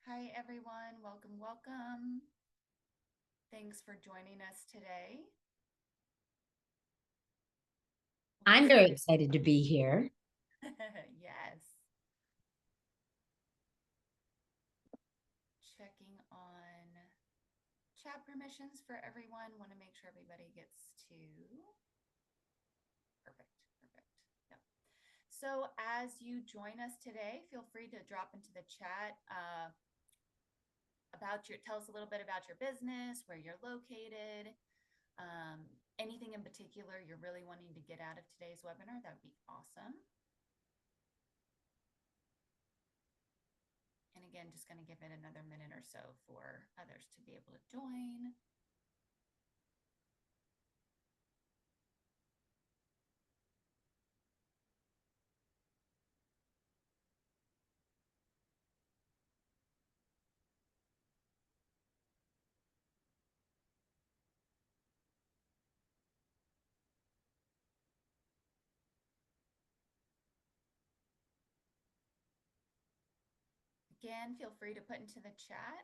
Hi, everyone. Welcome, welcome. Thanks for joining us today. I'm very excited to be here. Yes. Checking on chat permissions for everyone. Want to make sure everybody gets to. Perfect. Yep. So as you join us today, feel free to drop into the chat tell us a little bit about your business, where you're located, anything in particular you're really wanting to get out of today's webinar. That would be awesome. And again, just going to give it another minute or so for others to be able to join. Again, feel free to put into the chat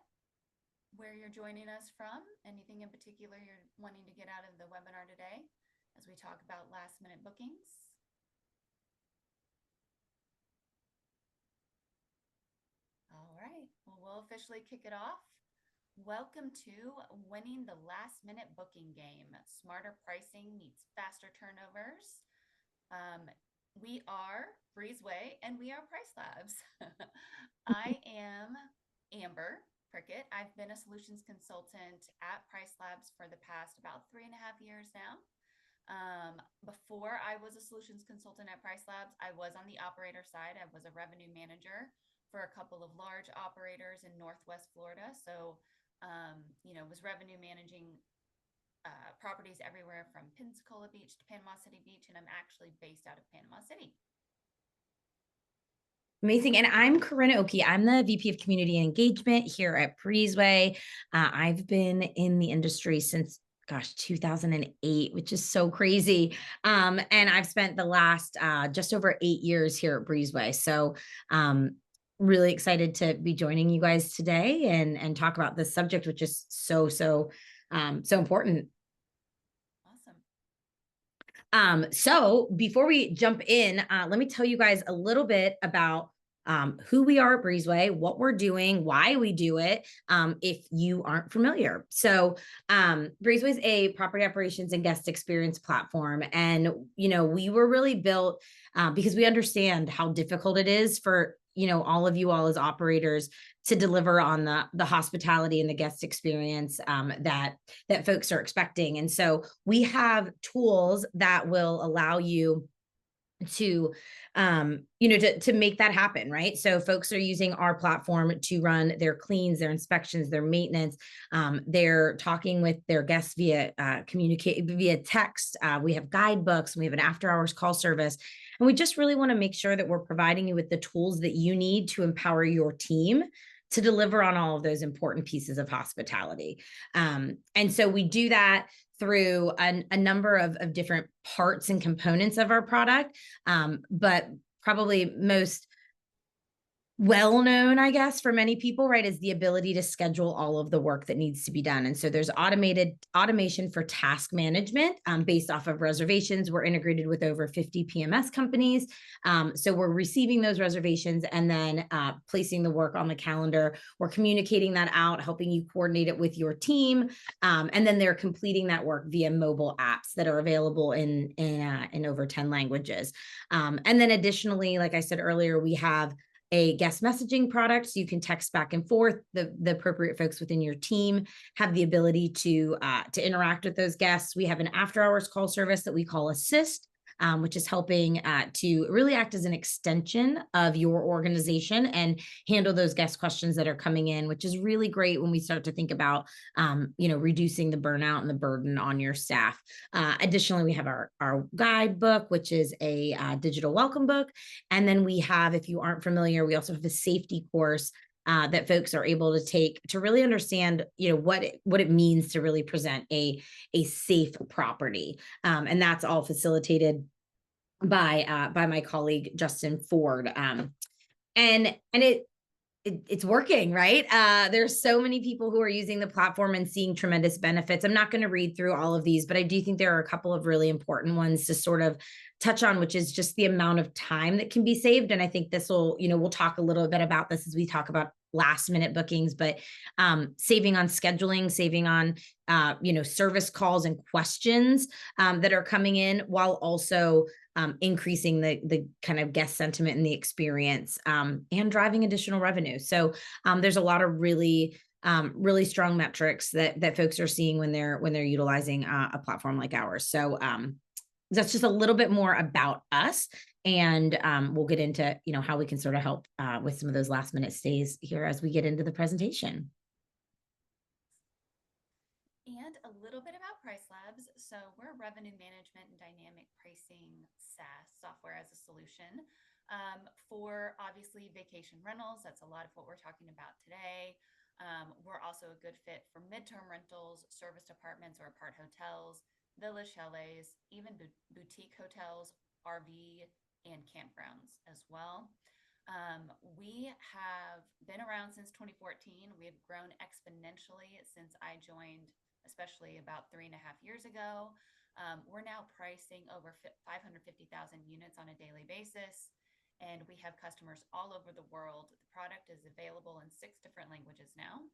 where you're joining us from, anything in particular you're wanting to get out of the webinar today as we talk about last minute bookings. All right, well, we'll officially kick it off. Welcome to Winning the Last Minute Booking Game. Smarter pricing meets faster turnovers. We are Breezeway and we are Price Labs. I am Amber Prickett. I've been a solutions consultant at Price Labs for the past about 3.5 years now. Before I was a solutions consultant at Price Labs, I was on the operator side. I was a revenue manager for a couple of large operators in Northwest Florida. So, was revenue managing properties everywhere from Pensacola Beach to Panama City Beach, and I'm actually based out of Panama City. Amazing. And I'm Corinna Oki. I'm the VP of Community Engagement here at Breezeway. I've been in the industry since, 2008, which is so crazy. And I've spent the last just over 8 years here at Breezeway. So really excited to be joining you guys today and talk about this subject, which is so important. So before we jump in, let me tell you guys a little bit about who we are at Breezeway, what we're doing, why we do it, if you aren't familiar. So Breezeway is a property operations and guest experience platform. And, we were really built because we understand how difficult it is for, all of you all as operators to deliver on the hospitality and the guest experience that folks are expecting. And so we have tools that will allow you to to make that happen, right? So folks are using our platform to run their cleans, their inspections, their maintenance. They're talking with their guests via communicate via text. We have guidebooks, we have an after hours call service. And we just really want to make sure that we're providing you with the tools that you need to empower your team to deliver on all of those important pieces of hospitality. And so we do that through a number of different parts and components of our product. But probably most well known, I guess, for many people, right, is the ability to schedule all of the work that needs to be done. And so there's automation for task management based off of reservations. We're integrated with over 50 PMS companies. So we're receiving those reservations and then placing the work on the calendar. We're communicating that out, helping you coordinate it with your team. And then they're completing that work via mobile apps that are available in over 10 languages. And then additionally, like I said earlier, we have a guest messaging product, so you can text back and forth. The appropriate folks within your team have the ability to interact with those guests. We have an after hours call service that we call Assist, which is helping to really act as an extension of your organization and handle those guest questions that are coming in, which is really great when we start to think about, reducing the burnout and the burden on your staff. Additionally, we have our guidebook, which is a digital welcome book. And then we have, if you aren't familiar, we also have a safety course that folks are able to take to really understand, what it means to really present a safe property, and that's all facilitated by my colleague Justin Ford, and it's working, right? There's so many people who are using the platform and seeing tremendous benefits. I'm not going to read through all of these, but I do think there are a couple of really important ones to sort of touch on, which is just the amount of time that can be saved. And I think this will, we'll talk a little bit about this as we talk about last minute bookings, but saving on scheduling, saving on, service calls and questions that are coming in, while also increasing the kind of guest sentiment and the experience, and driving additional revenue. So there's a lot of really strong metrics that folks are seeing when they're utilizing a platform like ours. So that's just a little bit more about us, and we'll get into how we can sort of help with some of those last minute stays here as we get into the presentation. And a little bit about Price Labs. So we're a revenue management and dynamic pricing SaaS, software as a solution, for obviously vacation rentals. That's a lot of what we're talking about today. We're also a good fit for midterm rentals, service apartments or apart hotels, villa chalets, even boutique hotels, RV, and campgrounds as well. We have been around since 2014. We have grown exponentially since I joined, especially about 3.5 years ago. We're now pricing over 550,000 units on a daily basis, and we have customers all over the world. The product is available in 6 different languages now.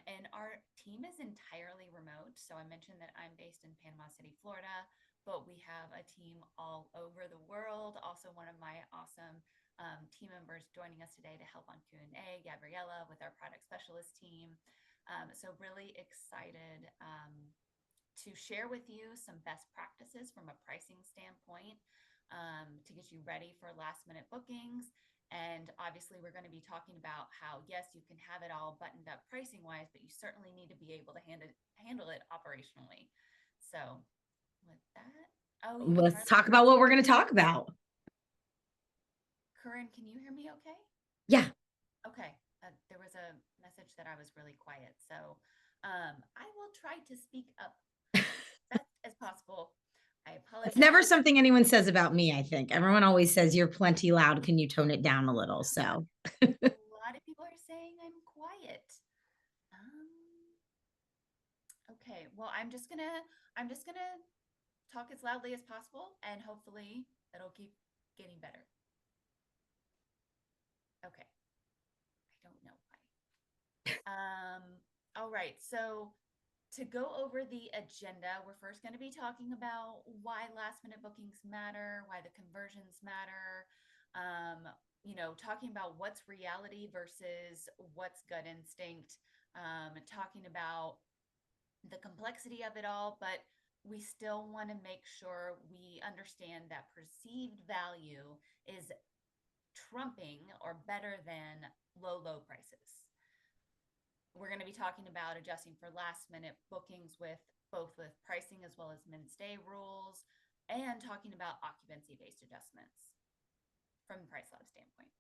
And our team is entirely remote. So I mentioned that I'm based in Panama City, Florida, but we have a team all over the world. Also, one of my awesome team members joining us today to help on Q&A, Gabriella, with our product specialist team. So really excited to share with you some best practices from a pricing standpoint, to get you ready for last minute bookings. And obviously we're going to be talking about how, yes, you can have it all buttoned up pricing wise, but you certainly need to be able to handle it operationally. So with that, Let's talk about what we're going to talk about. Corinne, can you hear me okay? Yeah. Okay. There was a message that I was really quiet. So I will try to speak up best as possible. I apologize. It's never something anyone says about me, I think. Everyone always says you're plenty loud. Can you tone it down a little? So a lot of people are saying I'm quiet. Okay, well, I'm just gonna talk as loudly as possible, and hopefully it'll keep getting better. Okay. I don't know why. All right. So to go over the agenda, we're first going to be talking about why last minute bookings matter, why the conversions matter, talking about what's reality versus what's gut instinct, talking about the complexity of it all, but we still want to make sure we understand that perceived value is trumping or better than low prices. We're going to be talking about adjusting for last minute bookings with pricing as well as min stay rules, and talking about occupancy based adjustments from the Price Lab standpoint.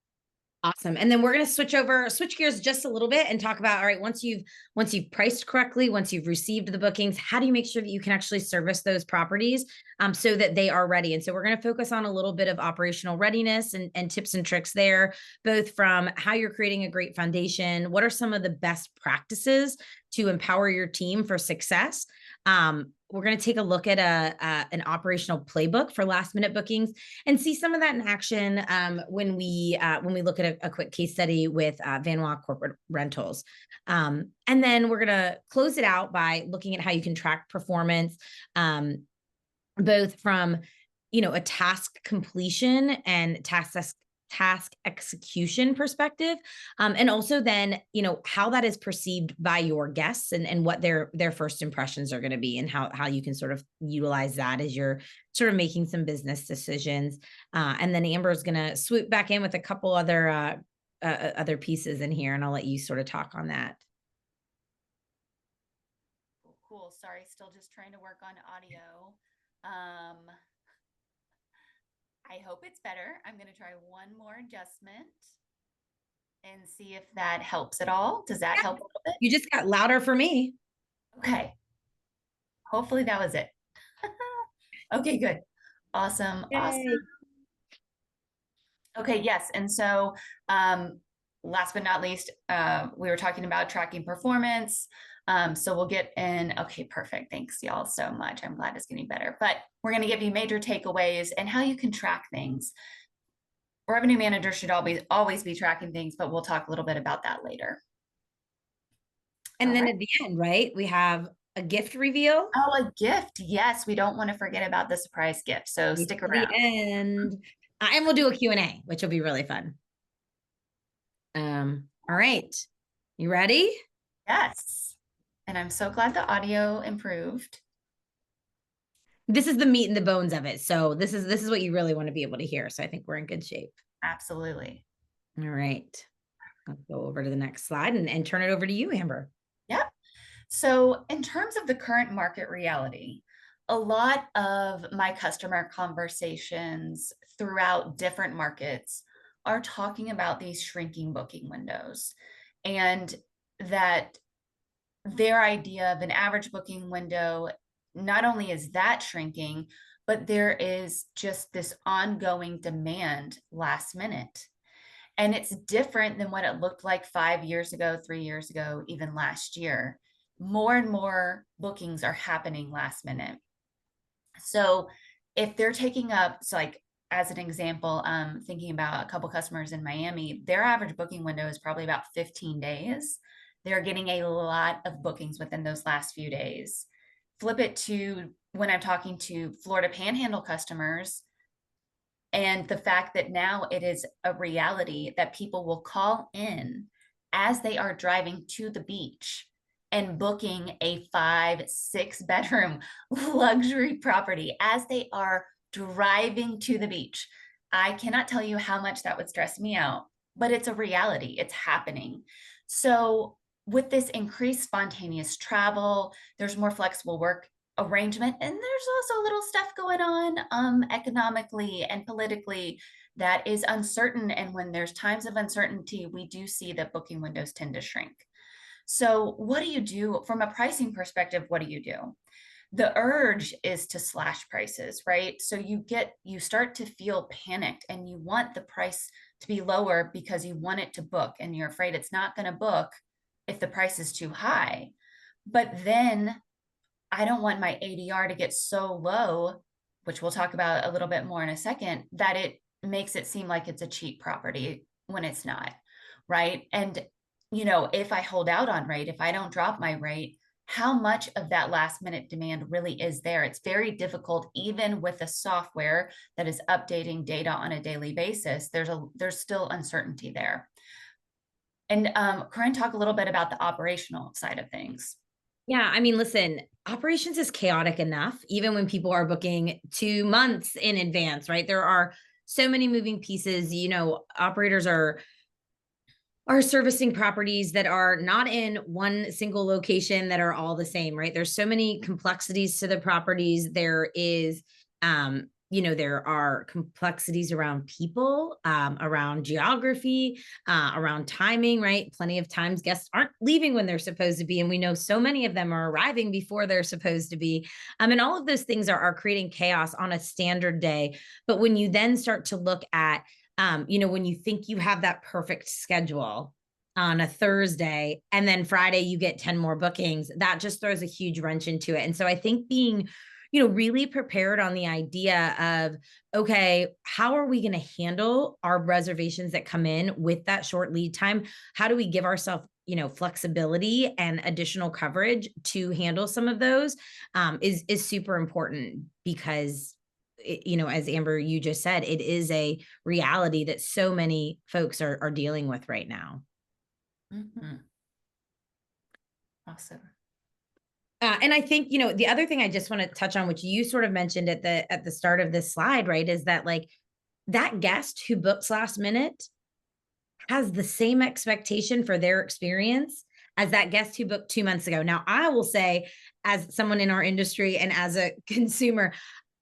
Awesome. And then we're going to switch gears just a little bit and talk about, all right, once you've priced correctly, once you've received the bookings, how do you make sure that you can actually service those properties so that they are ready? And so we're going to focus on a little bit of operational readiness and tips and tricks there, both from how you're creating a great foundation, what are some of the best practices to empower your team for success. We're going to take a look at an operational playbook for last minute bookings and see some of that in action when we look at a quick case study with Van Wah Corporate Rentals. And then we're going to close it out by looking at how you can track performance, both from a task completion and task execution perspective, and also then how that is perceived by your guests and what their first impressions are going to be, and how you can sort of utilize that as you're sort of making some business decisions. And then Amber is going to swoop back in with a couple other pieces in here, and I'll let you sort of talk on that. Cool. Sorry, still just trying to work on audio. I hope it's better. I'm going to try one more adjustment and see if that helps at all. Does that help a little bit? You just got louder for me. Okay. Hopefully that was it. Okay, good. Awesome. Yay. Awesome. Okay, yes. And so last but not least, we were talking about tracking performance. So we'll get in. Okay, perfect. Thanks, y'all, so much. I'm glad it's getting better. But we're going to give you major takeaways and how you can track things. Revenue managers should always be tracking things, but we'll talk a little bit about that later. And All then right. at the end, right, we have a gift reveal. Oh, a gift. Yes, we don't want to forget about the surprise gift. So Wait stick till the around. end. And we'll do a Q&A, which will be really fun. All right. You ready? Yes. And I'm so glad the audio improved. This is the meat and the bones of it. So this is what you really want to be able to hear. So I think we're in good shape. Absolutely. All right. I'll go over to the next slide and turn it over to you, Amber. Yep. So, in terms of the current market reality, a lot of my customer conversations throughout different markets are talking about these shrinking booking windows and that their idea of an average booking window not only is that shrinking, but there is just this ongoing demand last minute. And it's different than what it looked like 5 years ago, 3 years ago, even last year. More and more bookings are happening last minute. So if they're taking up, so like as an example, thinking about a couple customers in Miami, their average booking window is probably about 15 days. They're getting a lot of bookings within those last few days. Flip it to when I'm talking to Florida Panhandle customers, and the fact that now it is a reality that people will call in as they are driving to the beach and booking a 5, 6 bedroom luxury property as they are driving to the beach. I cannot tell you how much that would stress me out, but it's a reality. It's happening. So, with this increased spontaneous travel, there's more flexible work arrangement, and there's also little stuff going on economically and politically that is uncertain, and when there's times of uncertainty we do see that booking windows tend to shrink. So what do you do from a pricing perspective? What do you do? The urge is to slash prices, right? So you start to feel panicked and you want the price to be lower because you want it to book and you're afraid it's not going to book if the price is too high. But then I don't want my ADR to get so low, which we'll talk about a little bit more in a second, that it makes it seem like it's a cheap property when it's not, right? And, if I hold out on rate, if I don't drop my rate, how much of that last minute demand really is there? It's very difficult, even with a software that is updating data on a daily basis. There's still uncertainty there. And Corinne, talk a little bit about the operational side of things. Yeah, I mean, listen, operations is chaotic enough, even when people are booking 2 months in advance, right? There are so many moving pieces. Operators are servicing properties that are not in one single location that are all the same, right? There's so many complexities to the properties. There are complexities around people, around geography, around timing, right? Plenty of times guests aren't leaving when they're supposed to be. And we know so many of them are arriving before they're supposed to be. And all of those things are creating chaos on a standard day. But when you then start to look at when you think you have that perfect schedule on a Thursday and then Friday you get 10 more bookings, that just throws a huge wrench into it. And so I think being, really prepared on the idea of, okay, how are we going to handle our reservations that come in with that short lead time? How do we give ourselves flexibility and additional coverage to handle some of those is super important because as Amber, you just said, it is a reality that so many folks are dealing with right now. Mm-hmm. Awesome. And I think, the other thing I just want to touch on, which you sort of mentioned at the start of this slide, right, is that like that guest who books last minute has the same expectation for their experience as that guest who booked 2 months ago. Now, I will say, as someone in our industry and as a consumer,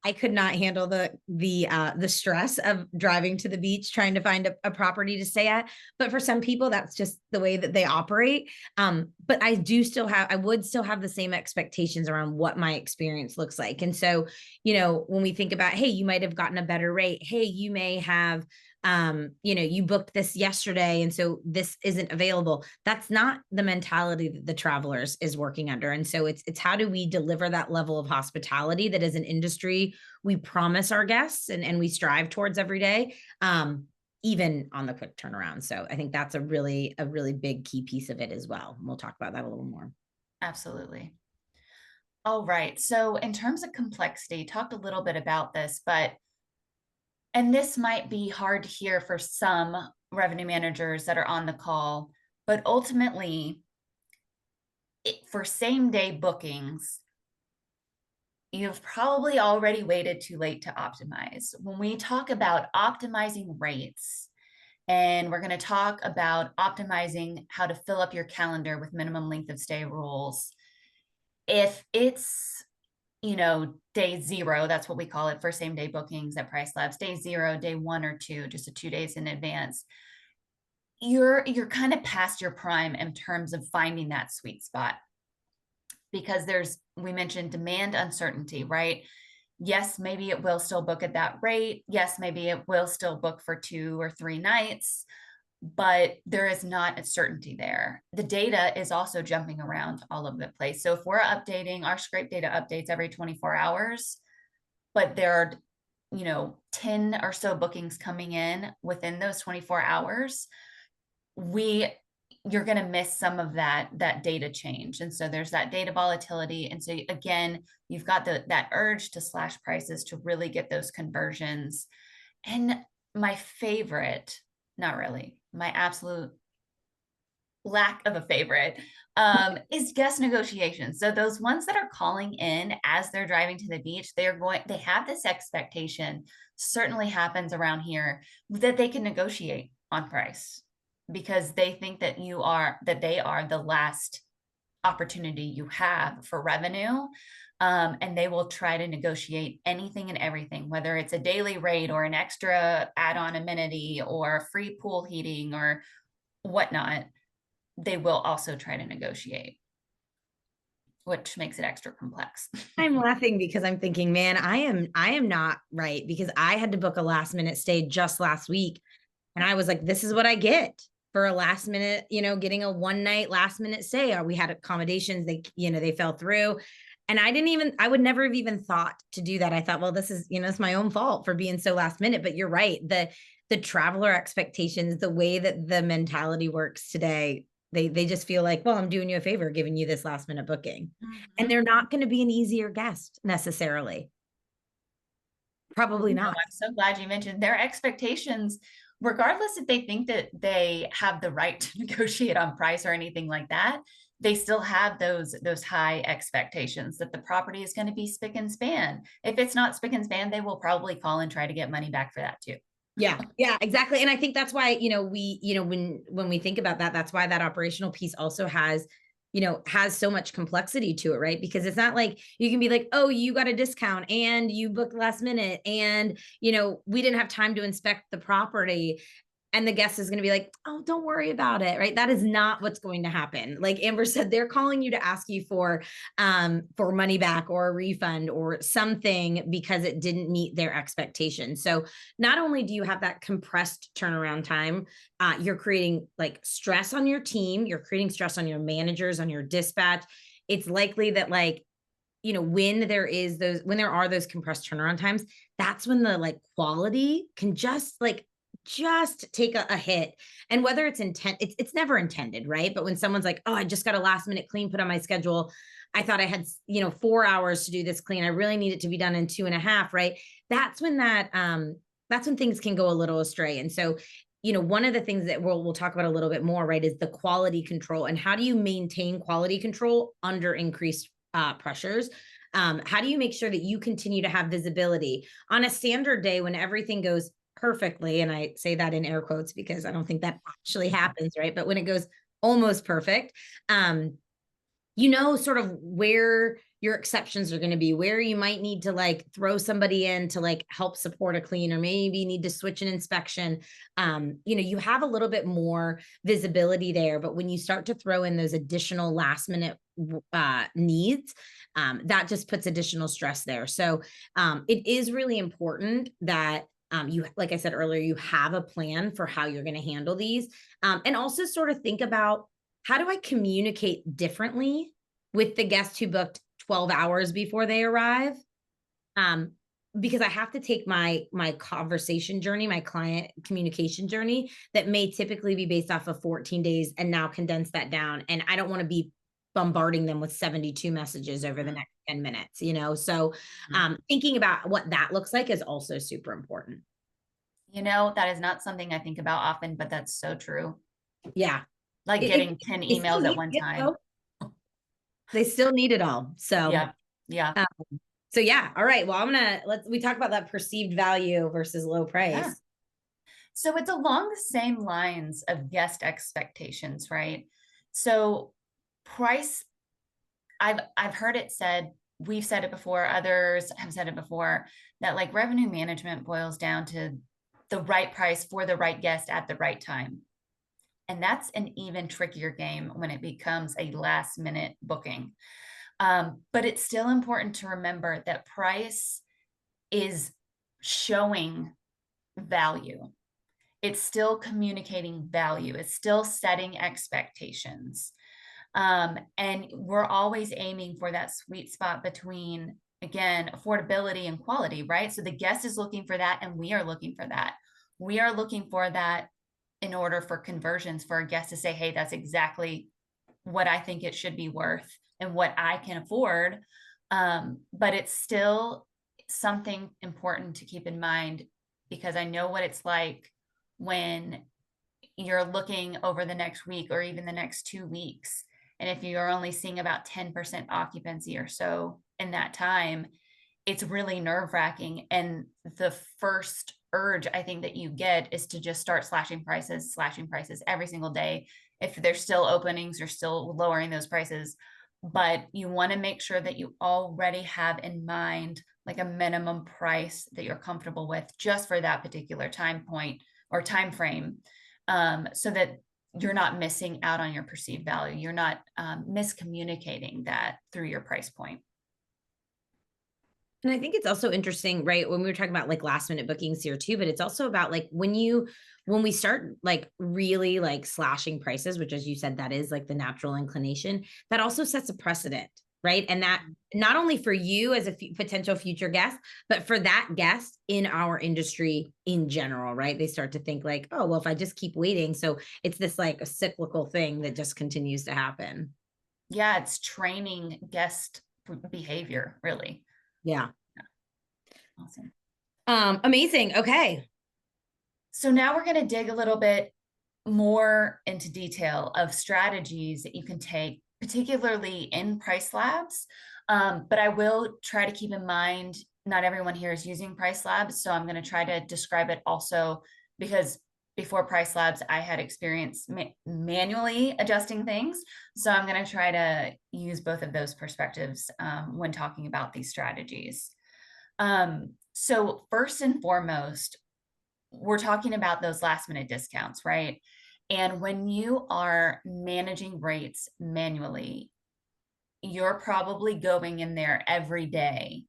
I could not handle the stress of driving to the beach trying to find a property to stay at. But for some people, that's just the way that they operate. But I would still have the same expectations around what my experience looks like. And so, when we think about, hey, you might have gotten a better rate. Hey, you may have You booked this yesterday, and so this isn't available. That's not the mentality that the travelers is working under. And so it's how do we deliver that level of hospitality that as an industry we promise our guests and we strive towards every day, even on the quick turnaround. So I think that's a really big key piece of it as well. And we'll talk about that a little more. Absolutely. All right. So, in terms of complexity, talked a little bit about this, but, and this might be hard to hear for some revenue managers that are on the call, but ultimately, for same day bookings, you've probably already waited too late to optimize. When we talk about optimizing rates, and we're going to talk about optimizing how to fill up your calendar with minimum length of stay rules, if it's day zero, that's what we call it for same day bookings at Price Labs, day zero, day 1 or 2, just a 2 days in advance, you're kind of past your prime in terms of finding that sweet spot, because we mentioned demand uncertainty, right? Yes, maybe it will still book at that rate. Yes, maybe it will still book for 2 or 3 nights, but there is not a certainty there. The data is also jumping around all over the place. So if we're updating our scrape data updates every 24 hours, but there are 10 or so bookings coming in within those 24 hours, you're going to miss some of that data change. And so there's that data volatility. And so again, you've got that urge to slash prices to really get those conversions. And my favorite, not really, my absolute lack of a favorite, is guest negotiations. So those ones that are calling in as they're driving to the beach, they have this expectation, certainly happens around here, that they can negotiate on price, because they think that they are the last opportunity you have for revenue. And they will try to negotiate anything and everything, whether it's a daily rate or an extra add-on amenity or free pool heating or whatnot. They will also try to negotiate, which makes it extra complex. I'm laughing because I'm thinking, man, I am not right, because I had to book a last minute stay just last week. And I was like, this is what I get for a last minute, getting a 1 night last minute stay. Or we had accommodations, they fell through. And I would never have even thought to do that. I thought, well, this is, it's my own fault for being so last minute. But you're right. The traveler expectations, the way that the mentality works today, they just feel like, well, I'm doing you a favor giving you this last minute booking. And Mm-hmm. they're not going to be an easier guest necessarily. Probably No, not. I'm so glad you mentioned their expectations, regardless if they think that they have the right to negotiate on price or anything like that. They still have those high expectations that the property is going to be spick and span. If it's not spick and span, they will probably call and try to get money back for that too. Yeah, exactly. And I think that's why, when we think about that, that's why that operational piece also has so much complexity to it, right? Because it's not like you can be like, oh, you got a discount and you booked last minute and, we didn't have time to inspect the property. And the guest is going to be like, oh, don't worry about it, right? That is not what's going to happen. Like Amber said, they're calling you to ask you for money back or a refund or something because it didn't meet their expectations. So not only do you have that compressed turnaround time, you're creating like stress on your team, you're creating stress on your managers, on your dispatch. It's likely that when there are those compressed turnaround times, that's when the quality can just take a hit. And whether it's it's never intended, right? But when someone's like, oh, I just got a last minute clean put on my schedule, I thought I had 4 hours to do this clean, I really need it to be done in 2.5, right? That's when things can go a little astray. And so one of the things that we'll talk about a little bit more, right, is the quality control. And how do you maintain quality control under increased pressures? How do you make sure that you continue to have visibility on a standard day when everything goes perfectly? And I say that in air quotes because I don't think that actually happens, right? But when it goes almost perfect, sort of where your exceptions are going to be, where you might need to throw somebody in to help support a clean, or maybe need to switch an inspection. You have a little bit more visibility there. But when you start to throw in those additional last minute needs, that just puts additional stress there. So it is really important that You, like I said earlier, you have a plan for how you're going to handle these. And also sort of think about, how do I communicate differently with the guest who booked 12 hours before they arrive? Um, because I have to take my conversation journey, my client communication journey that may typically be based off of 14 days, and now condense that down. And I don't want to be bombarding them with 72 messages over the Mhm. next 10 minutes, you know? So Mhm. thinking about what that looks like is also super important. That is not something I think about often, but that's so true. Yeah. Like getting 10 They still emails at need one it time. though. They still need it all. So, Yeah. Yeah. uh, so yeah. All right. Well, we talk about that perceived value versus low Yeah. price. So it's along the same lines of guest expectations, right? So price, I've heard it said, we've said it before, others have said it before, that like revenue management boils down to the right price for the right guest at the right time. And that's an even trickier game when it becomes a last minute booking. But it's still important to remember that price is showing value. It's still communicating value. It's still setting expectations. And we're always aiming for that sweet spot between, again, affordability and quality, right? So the guest is looking for that, and we are looking for that. We are looking for that in order for conversions, for a guest to say, hey, that's exactly what I think it should be worth and what I can afford. But it's still something important to keep in mind, because I know what it's like when you're looking over the next week or even the next 2 weeks. And if you're only seeing about 10% occupancy or so in that time, it's really nerve wracking. And the first urge I think that you get is to just start slashing prices every single day. If there's still openings, you're still lowering those prices. But you want to make sure that you already have in mind like a minimum price that you're comfortable with just for that particular time point or time frame, so that you're not missing out on your perceived value. You're not miscommunicating that through your price point. And I think it's also interesting, right? When we were talking about like last minute bookings here too, but it's also about like when we start like really like slashing prices, which as you said, that is like the natural inclination, that also sets a precedent, right? And that not only for you as a potential future guest, but for that guest in our industry in general, right? They start to think like, oh, well, if I just keep waiting. So it's this like a cyclical thing that just continues to happen. Yeah, it's training guest behavior, really. Yeah. Awesome. Amazing. Okay. So now we're going to dig a little bit more into detail of strategies that you can take, particularly in Price Labs. But I will try to keep in mind not everyone here is using Price Labs. So I'm going to try to describe it also, because before Price Labs, I had experience manually adjusting things. So I'm going to try to use both of those perspectives when talking about these strategies. So first and foremost, we're talking about those last minute discounts, right? And when you are managing rates manually, you're probably going in there every day,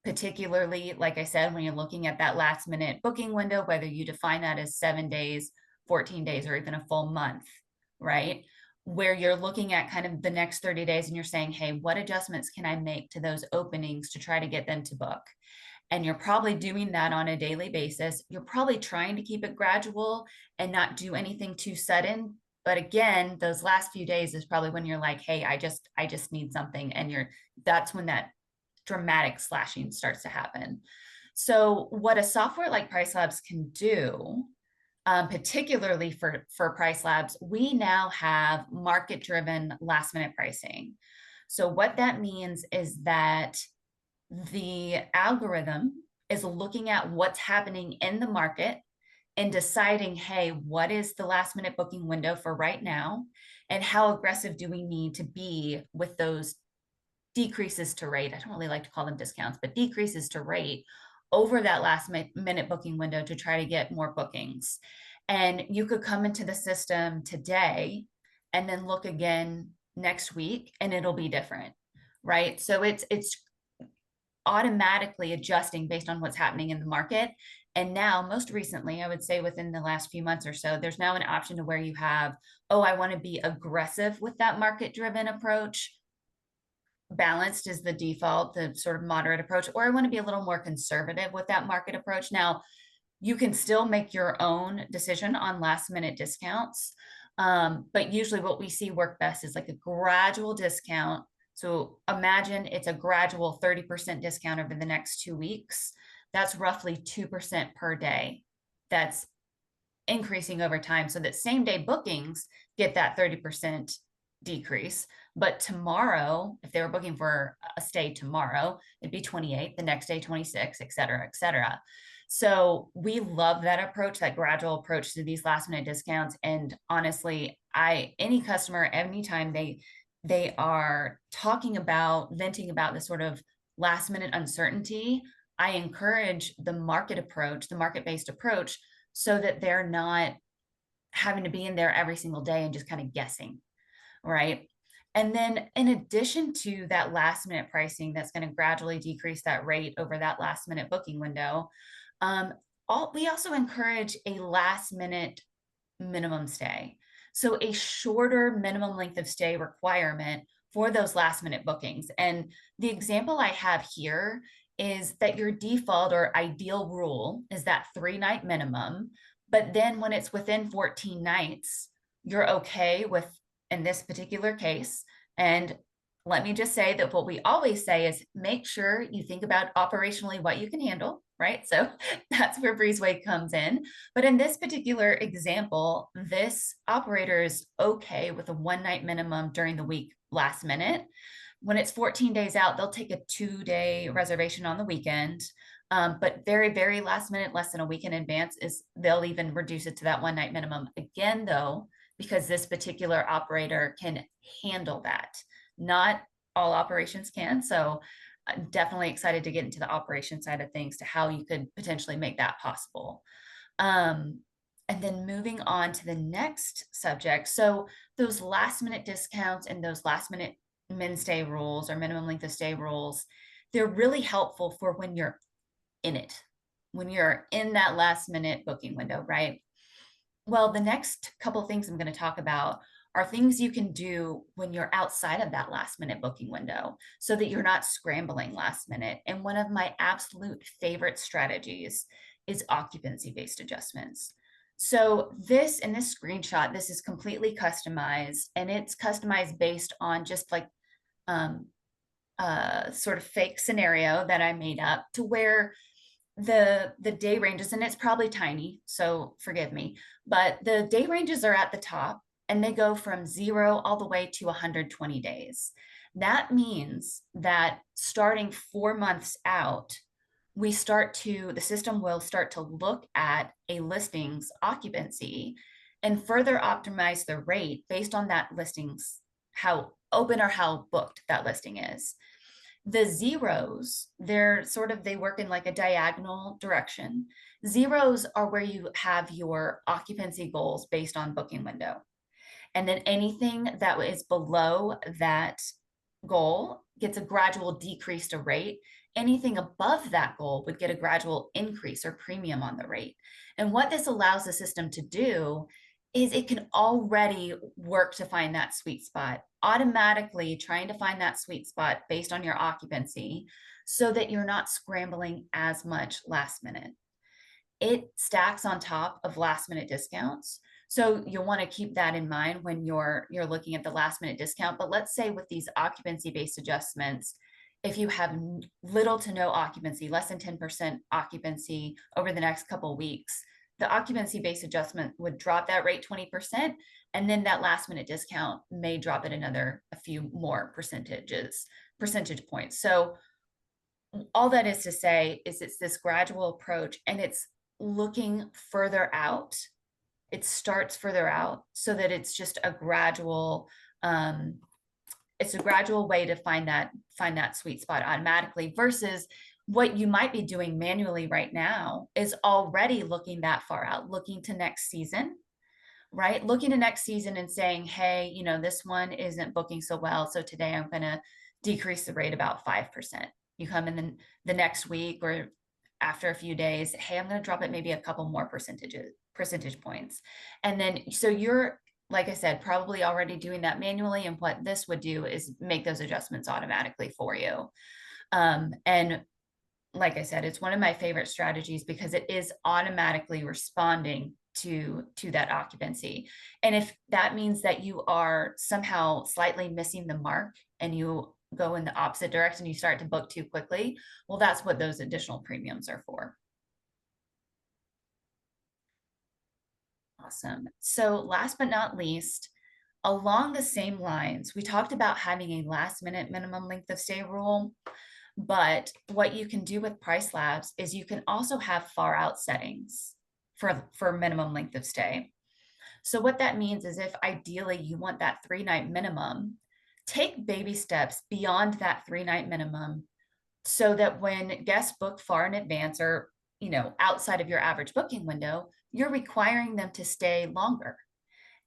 particularly, like I said, when you're looking at that last minute booking window, whether you define that as 7 days, 14 days, or even a full month, right? Where you're looking at kind of the next 30 days and you're saying, hey, what adjustments can I make to those openings to try to get them to book? And you're probably doing that on a daily basis. You're probably trying to keep it gradual and not do anything too sudden. But again, those last few days is probably when you're like, hey, I just need something. And that's when that dramatic slashing starts to happen. So what a software like Price Labs can do, particularly for Price Labs, we now have market driven last minute pricing. So what that means is that the algorithm is looking at what's happening in the market and deciding, hey, what is the last minute booking window for right now? And how aggressive do we need to be with those decreases to rate? I don't really like to call them discounts, but decreases to rate over that last minute booking window to try to get more bookings. And you could come into the system today and then look again next week and it'll be different, right? So it's automatically adjusting based on what's happening in the market. And now, most recently, I would say within the last few months or so, there's now an option to where you have, oh, I want to be aggressive with that market driven approach. Balanced is the default, the sort of moderate approach, or I want to be a little more conservative with that market approach. Now, you can still make your own decision on last minute discounts. But usually what we see work best is like a gradual discount. So imagine it's a gradual 30% discount over the next 2 weeks. That's roughly 2% per day. That's increasing over time so that same day bookings get that 30% decrease. But tomorrow, if they were booking for a stay tomorrow, it'd be 28, the next day, 26, et cetera, et cetera. So we love that approach, that gradual approach to these last minute discounts. And honestly, any customer, anytime they are talking about, venting about this sort of last minute uncertainty, I encourage the market approach, the market-based approach, so that they're not having to be in there every single day and just kind of guessing, right? And then in addition to that last minute pricing that's going to gradually decrease that rate over that last minute booking window, um, we also encourage a last minute minimum stay. So a shorter minimum length of stay requirement for those last minute bookings. And the example I have here is that your default or ideal rule is that 3 night minimum. But then when it's within 14 nights, you're okay with, in this particular case. And let me just say that what we always say is make sure you think about operationally what you can handle, right? So that's where Breezeway comes in. But in this particular example, this operator is okay with a 1 night minimum during the week last minute. When it's 14 days out, they'll take a 2 day reservation on the weekend. But very, very last minute, less than a week in advance, is they'll even reduce it to that 1 night minimum. Again, though, because this particular operator can handle that. Not all operations can. So I'm definitely excited to get into the operation side of things to how you could potentially make that possible. And then moving on to the next subject. So those last minute discounts and those last minute min stay rules or minimum length of stay rules, they're really helpful for when you're in it, when you're in that last minute booking window, right? Well, the next couple of things I'm going to talk about are things you can do when you're outside of that last minute booking window so that you're not scrambling last minute. And one of my absolute favorite strategies is occupancy based adjustments. So this in this screenshot, this is completely customized, and it's customized based on just like sort of fake scenario that I made up to where the day ranges, and it's probably tiny, so forgive me, but the day ranges are at the top and they go from 0 all the way to 120 days. That means that starting 4 months out, the system will start to look at a listing's occupancy and further optimize the rate based on that listing's, how open or how booked that listing is. The zeros, they work in like a diagonal direction. Zeros are where you have your occupancy goals based on booking window. And then anything that is below that goal gets a gradual decrease to rate. Anything above that goal would get a gradual increase or premium on the rate. And what this allows the system to do is it can already work to find that sweet spot, automatically trying to find that sweet spot based on your occupancy so that you're not scrambling as much last minute. It stacks on top of last minute discounts. So you'll want to keep that in mind when you're looking at the last minute discount. But let's say with these occupancy based adjustments, if you have little to no occupancy, less than 10% occupancy over the next couple of weeks, the occupancy based adjustment would drop that rate 20%. And then that last minute discount may drop it a few more percentage points. So all that is to say is it's this gradual approach, and it's looking further out. It starts further out so that it's just a gradual, it's a gradual way to find that sweet spot automatically, versus what you might be doing manually right now is already looking that far out, looking to next season, right? Looking to next season and saying, hey, this one isn't booking so well, so today I'm going to decrease the rate about 5%. You come in the next week or after a few days, hey, I'm going to drop it maybe a couple more percentage points. And then, so you're, like I said, probably already doing that manually. And what this would do is make those adjustments automatically for you. And like I said, it's one of my favorite strategies because it is automatically responding to that occupancy. And if that means that you are somehow slightly missing the mark and you go in the opposite direction, you start to book too quickly, well, that's what those additional premiums are for. Awesome. So last but not least, along the same lines, we talked about having a last minute minimum length of stay rule. But what you can do with Price Labs is you can also have far out settings for minimum length of stay. So what that means is if ideally you want that 3-night minimum, take baby steps beyond that 3-night minimum so that when guests book far in advance or, outside of your average booking window, you're requiring them to stay longer.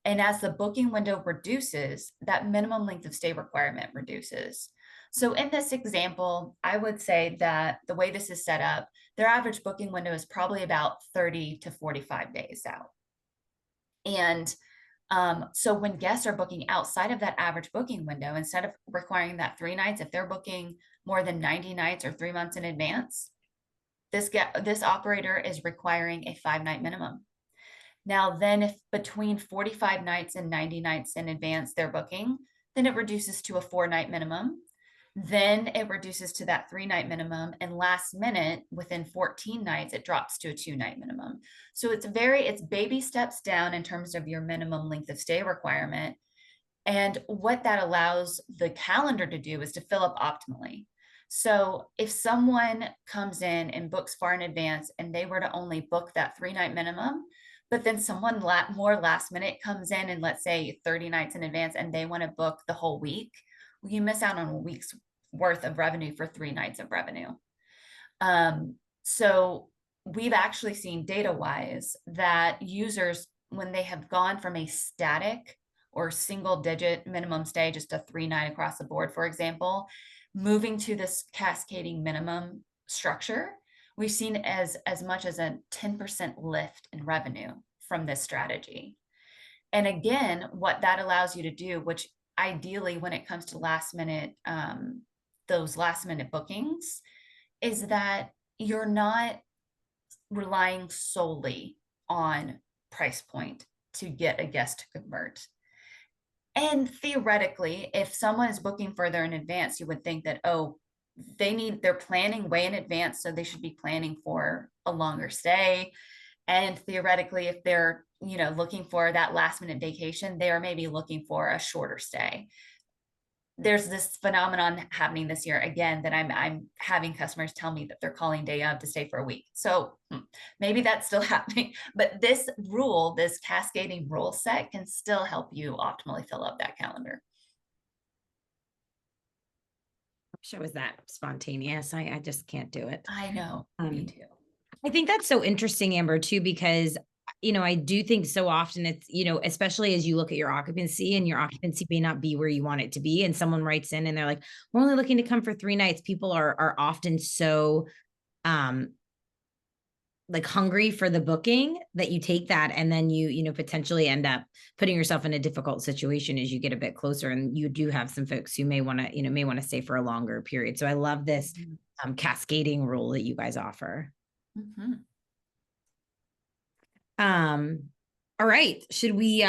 And as the booking window reduces, that minimum length of stay requirement reduces. So in this example, I would say that the way this is set up, their average booking window is probably about 30 to 45 days out. And so when guests are booking outside of that average booking window, instead of requiring that 3 nights, if they're booking more than 90 nights or 3 months in advance, this operator is requiring a 5-night minimum. Now, then if between 45 nights and 90 nights in advance they're booking, then it reduces to a 4-night minimum. Then it reduces to that 3-night minimum. And last minute, within 14 nights, it drops to a 2-night minimum. So it's baby steps down in terms of your minimum length of stay requirement. And what that allows the calendar to do is to fill up optimally. So if someone comes in and books far in advance and they were to only book that 3-night minimum, but then someone more last minute comes in and let's say 30 nights in advance and they want to book the whole week, well, you miss out on a week's worth of revenue for 3 nights of revenue. So we've actually seen data wise that users, when they have gone from a static or single digit minimum stay, just a 3-night across the board, for example, moving to this cascading minimum structure, we've seen as much as a 10% lift in revenue from this strategy. And again, what that allows you to do, which ideally when it comes to those last minute bookings, is that you're not relying solely on price point to get a guest to convert. And theoretically, if someone is booking further in advance, you would think that, oh, they're planning way in advance, so they should be planning for a longer stay. And theoretically, if they're, looking for that last minute vacation, they are maybe looking for a shorter stay. There's this phenomenon happening this year again that I'm having customers tell me that they're calling day of to stay for a week. So maybe that's still happening, but this cascading rule set can still help you optimally fill up that calendar. Show is that spontaneous. I just can't do it. I know, me too. I think that's so interesting, Amber, too, because I do think so often it's, especially as you look at your occupancy and your occupancy may not be where you want it to be. And someone writes in and they're like, we're only looking to come for 3 nights. People are often so, like hungry for the booking that you take that and then you potentially end up putting yourself in a difficult situation as you get a bit closer. And you do have some folks who may want to stay for a longer period. So I love this cascading rule that you guys offer. Mm-hmm. All right. Should we,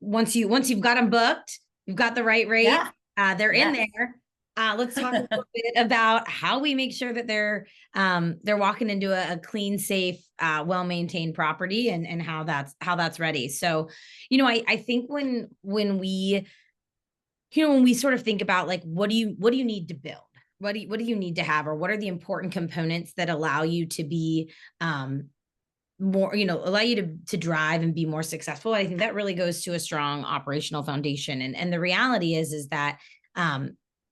once you've got them booked, you've got the right rate, they're in there. Let's talk a little bit about how we make sure that they're walking into a clean, safe, well-maintained property and how that's ready. So, I think when we sort of think about like, what do you need to build? What do you need to have, or what are the important components that allow you to be, more, allow you to drive and be more successful? I think that really goes to a strong operational foundation. And the reality is that,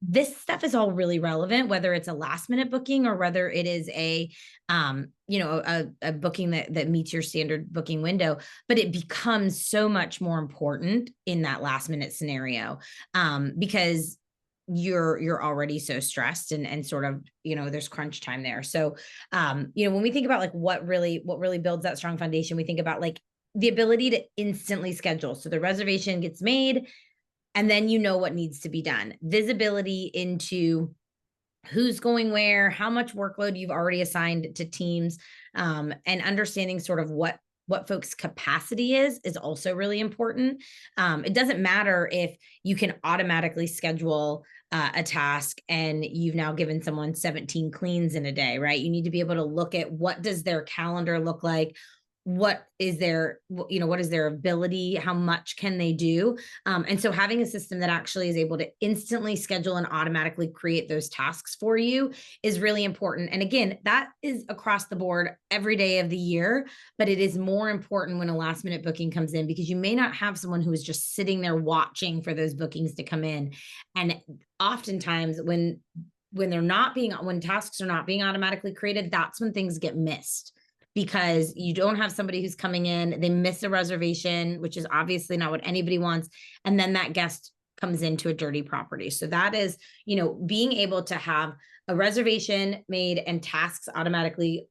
this stuff is all really relevant, whether it's a last minute booking or whether it is a booking that meets your standard booking window, but it becomes so much more important in that last minute scenario, because you're already so stressed and sort of, there's crunch time there. So, when we think about like what really builds that strong foundation, we think about like the ability to instantly schedule. So the reservation gets made and then what needs to be done. Visibility into who's going where, how much workload you've already assigned to teams, and understanding sort of what folks' capacity is also really important. It doesn't matter if you can automatically schedule a task and you've now given someone 17 cleans in a day, right? You need to be able to look at what does their calendar look like, what is their ability, how much can they do, and so having a system that actually is able to instantly schedule and automatically create those tasks for you is really important. And again, that is across the board every day of the year, but it is more important when a last minute booking comes in, because you may not have someone who is just sitting there watching for those bookings to come in. And oftentimes when tasks are not being automatically created, that's when things get missed, because you don't have somebody who's coming in, they miss a reservation, which is obviously not what anybody wants. And then that guest comes into a dirty property. So that is, being able to have a reservation made and tasks automatically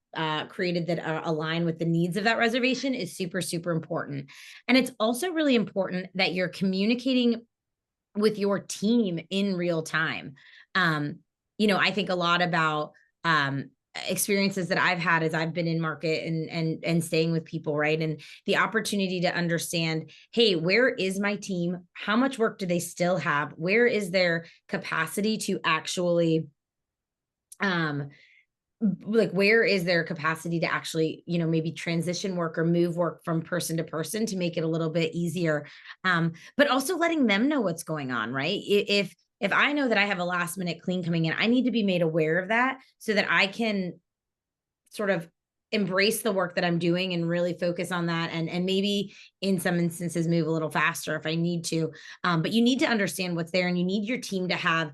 created that align with the needs of that reservation is super, super important. And it's also really important that you're communicating with your team in real time. I think a lot about experiences that I've had as I've been in market and staying with people, right? And the opportunity to understand, hey, where is my team? How much work do they still have? Where is their capacity to actually where is their capacity to actually, maybe transition work or move work from person to person to make it a little bit easier. But also letting them know what's going on, right? If I know that I have a last minute clean coming in, I need to be made aware of that so that I can sort of embrace the work that I'm doing and really focus on that, and maybe in some instances move a little faster if I need to. But you need to understand what's there, and you need your team to have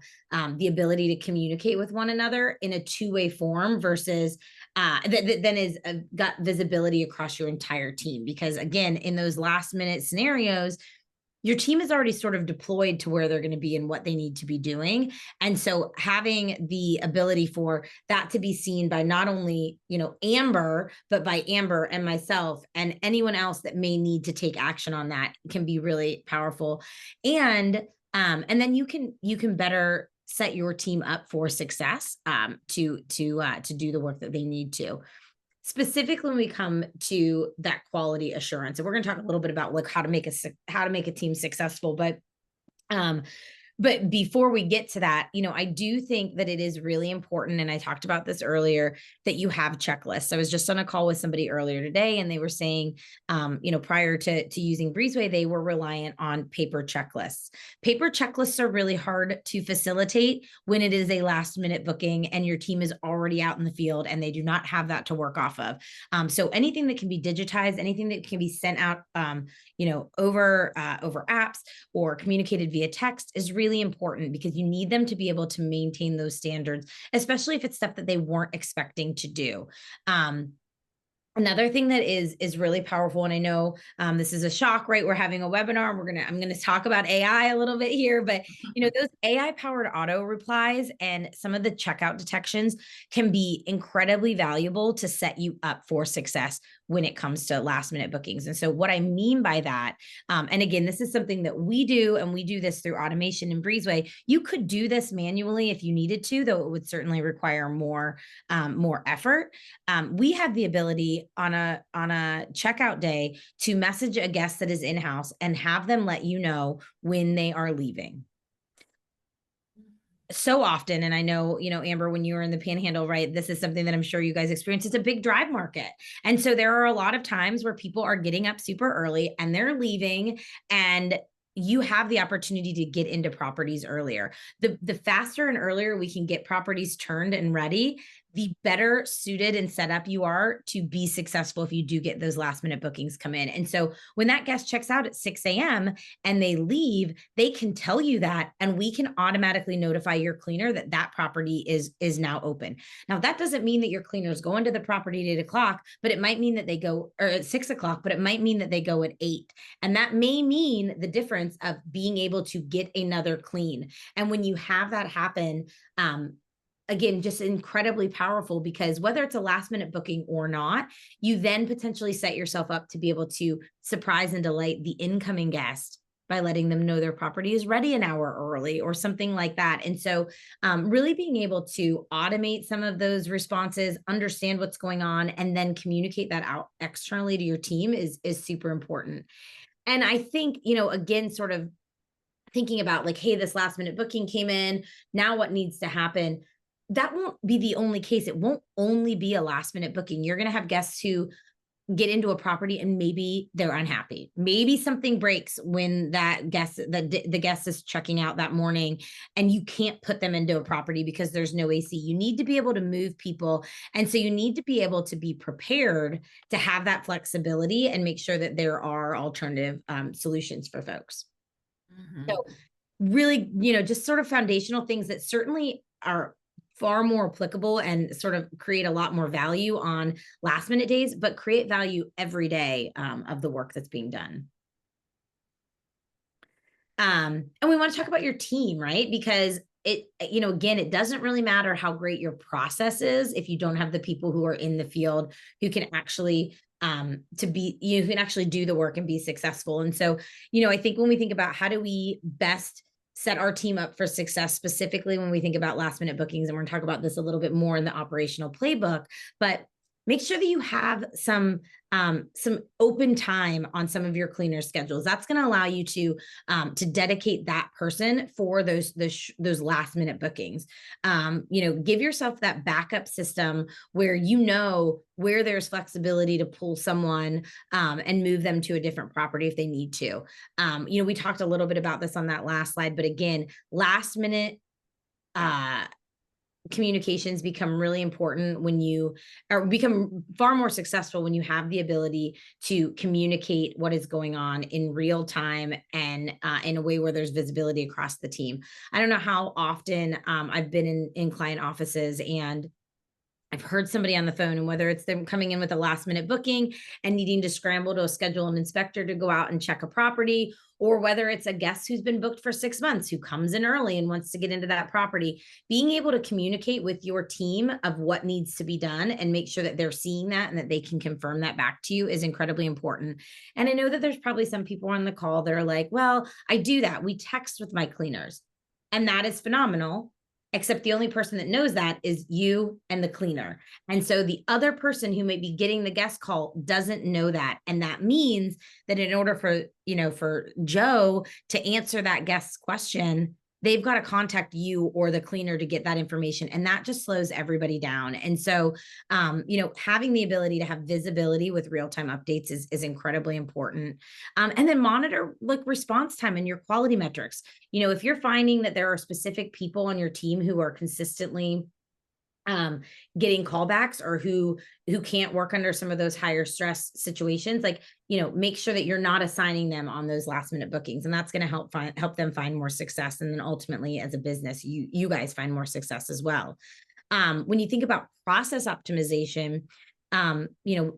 the ability to communicate with one another in a two-way form versus that then is got visibility across your entire team. Because again, in those last minute scenarios, your team is already sort of deployed to where they're going to be and what they need to be doing. And so having the ability for that to be seen by not only, Amber, but by Amber and myself and anyone else that may need to take action on that can be really powerful. And then you can better set your team up for success, to do the work that they need to. Specifically when we come to that quality assurance, and we're going to talk a little bit about like how to make a team successful, but before we get to that, I do think that it is really important, and I talked about this earlier, that you have checklists. I was just on a call with somebody earlier today, and they were saying, prior to using Breezeway, they were reliant on paper checklists. Paper checklists are really hard to facilitate when it is a last minute booking and your team is already out in the field and they do not have that to work off of. So anything that can be digitized, anything that can be sent out, over apps or communicated via text is really important, because you need them to be able to maintain those standards, especially if it's stuff that they weren't expecting to do. Another thing that is really powerful, and I know this is a shock, right? We're having a webinar. I'm gonna talk about AI a little bit here, but those AI powered auto replies and some of the checkout detections can be incredibly valuable to set you up for success when it comes to last minute bookings. And so what I mean by that, and again, this is something that we do, and we do this through automation in Breezeway. You could do this manually if you needed to, though it would certainly require more effort. We have the ability on a checkout day to message a guest that is in-house and have them let you know when they are leaving. So often, and I know, Amber, when you were in the Panhandle, right, this is something that I'm sure you guys experience. It's a big drive market. And so there are a lot of times where people are getting up super early and they're leaving, and you have the opportunity to get into properties earlier. The faster and earlier we can get properties turned and ready, the better suited and set up you are to be successful if you do get those last minute bookings come in. And so when that guest checks out at 6 a.m. and they leave, they can tell you that, and we can automatically notify your cleaner that that property is now open. Now, that doesn't mean that your cleaners go into the property at 8 o'clock, but it might mean that they go, or at 6 o'clock, but it might mean that they go at 8. And that may mean the difference of being able to get another clean. And when you have that happen, again, just incredibly powerful, because whether it's a last minute booking or not, you then potentially set yourself up to be able to surprise and delight the incoming guest by letting them know their property is ready an hour early or something like that. And so really being able to automate some of those responses, understand what's going on, and then communicate that out externally to your team is super important. And I think, again, sort of thinking about like, hey, this last minute booking came in, now what needs to happen? That won't be the only case. It won't only be a last minute booking. You're going to have guests who get into a property and maybe they're unhappy. Maybe something breaks when that guest, the guest is checking out that morning, and you can't put them into a property because there's no AC. You need to be able to move people. And so you need to be able to be prepared to have that flexibility and make sure that there are alternative solutions for folks. Mm-hmm. So really, just sort of foundational things that certainly are far more applicable and sort of create a lot more value on last minute days, but create value every day of the work that's being done. And we want to talk about your team, right? Because again, it doesn't really matter how great your process is if you don't have the people who are in the field who can actually you can actually do the work and be successful. And so, I think when we think about how do we best set our team up for success, specifically when we think about last minute bookings, and we're going to talk about this a little bit more in the operational playbook, but make sure that you have some open time on some of your cleaner schedules. That's going to allow you to dedicate that person for those last minute bookings. Give yourself that backup system where where there's flexibility to pull someone and move them to a different property if they need to. We talked a little bit about this on that last slide, but again, last minute communications become really important when you become far more successful when you have the ability to communicate what is going on in real time and in a way where there's visibility across the team. I don't know how often I've been in client offices and I've heard somebody on the phone, and whether it's them coming in with a last minute booking and needing to scramble to schedule an inspector to go out and check a property, or whether it's a guest who's been booked for 6 months who comes in early and wants to get into that property, being able to communicate with your team of what needs to be done and make sure that they're seeing that and that they can confirm that back to you is incredibly important. And I know that there's probably some people on the call that are like, well, I do that. We text with my cleaners, and that is phenomenal. Except the only person that knows that is you and the cleaner. And so the other person who may be getting the guest call doesn't know that. And that means that in order for Joe to answer that guest's question, they've got to contact you or the cleaner to get that information. And that just slows everybody down. And so, having the ability to have visibility with real-time updates is incredibly important. And then monitor like response time and your quality metrics. If you're finding that there are specific people on your team who are consistently getting callbacks or who can't work under some of those higher stress situations, like, make sure that you're not assigning them on those last minute bookings. And that's going to help them find more success. And then ultimately as a business, you guys find more success as well. When you think about process optimization,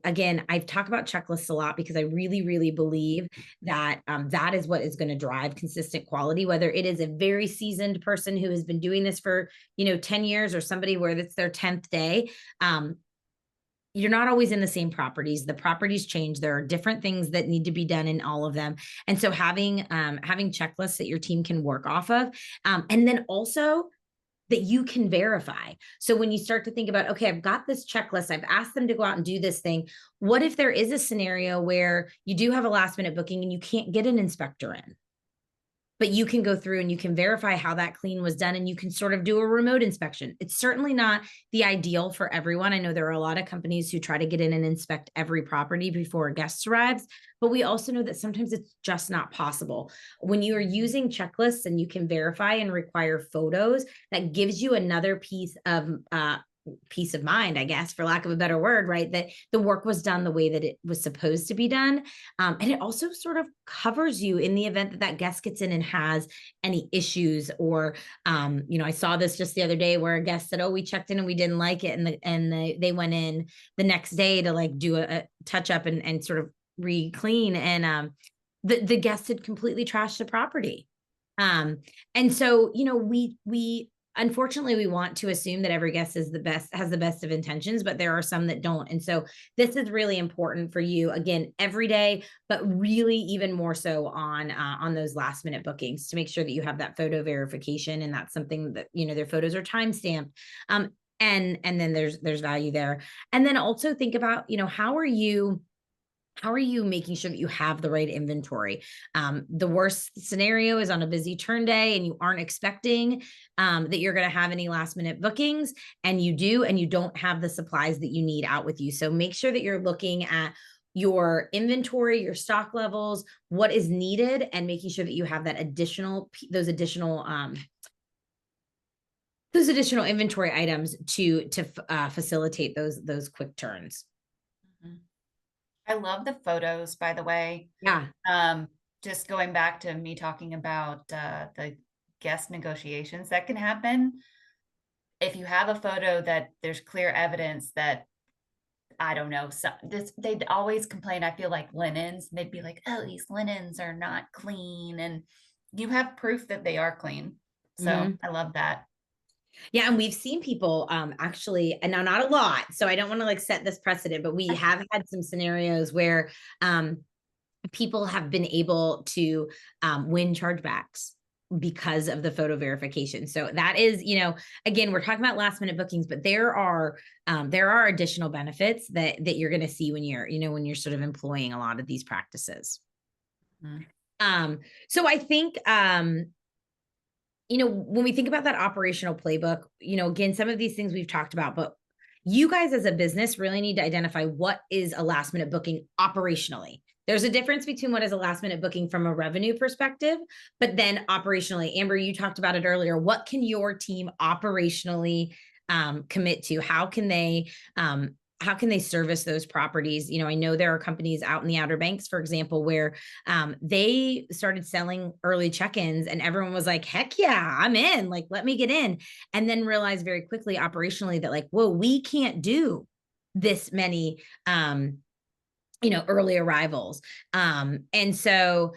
again, I've talked about checklists a lot because I really, really believe that that is what is going to drive consistent quality, whether it is a very seasoned person who has been doing this for, 10 years or somebody where it's their 10th day. You're not always in the same properties. The properties change. There are different things that need to be done in all of them. And so having checklists that your team can work off of, and then also that you can verify. So when you start to think about, okay, I've got this checklist, I've asked them to go out and do this thing. What if there is a scenario where you do have a last minute booking and you can't get an inspector in? But you can go through and you can verify how that clean was done, and you can sort of do a remote inspection. It's certainly not the ideal for everyone. I know there are a lot of companies who try to get in and inspect every property before a guest arrives, but we also know that sometimes it's just not possible. When you are using checklists and you can verify and require photos, that gives you another piece of peace of mind, I guess, for lack of a better word, right? That the work was done the way that it was supposed to be done. And it also sort of covers you in the event that that guest gets in and has any issues. Or, I saw this just the other day where a guest said, "Oh, we checked in and we didn't like it," they went in the next day to like do a touch up and sort of re-clean, and the guest had completely trashed the property. And so, we unfortunately we want to assume that every guest has the best of intentions, but there are some that don't. And so this is really important for you, again, every day, but really even more so on those last minute bookings, to make sure that you have that photo verification, and that's something that, their photos are time stamped. And then there's value there. And then also think about, how are you making sure that you have the right inventory? The worst scenario is on a busy turn day and you aren't expecting that you're going to have any last minute bookings, and you do, and you don't have the supplies that you need out with you. So make sure that you're looking at your inventory, your stock levels, what is needed, and making sure that you have that those additional inventory items to facilitate those quick turns. Mhm. I love the photos, by the way. Yeah. Just going back to me talking about the guest negotiations that can happen. If you have a photo that there's clear evidence that, I don't know, they'd always complain, I feel like linens, they'd be like, "Oh, these linens are not clean." And you have proof that they are clean. So Mhm. I love that. Yeah, and we've seen people actually, and now not a lot, so I don't want to like set this precedent, but we have had some scenarios where um people have been able to win chargebacks because of the photo verification. So that is, again, we're talking about last minute bookings, but there are additional benefits that you're going to see when you're sort of employing a lot of these practices. Mhm. So I think when we think about that operational playbook, again, some of these things we've talked about, but you guys as a business really need to identify what is a last minute booking operationally. There's a difference between what is a last minute booking from a revenue perspective, but then operationally, Amber, you talked about it earlier. What can your team operationally commit to? How can they service those properties? I know there are companies out in the Outer Banks, for example, where they started selling early check-ins, and everyone was like, "Heck yeah, I'm in! Like, let me get in." And then realized very quickly operationally that, like, whoa, we can't do this many early arrivals. And so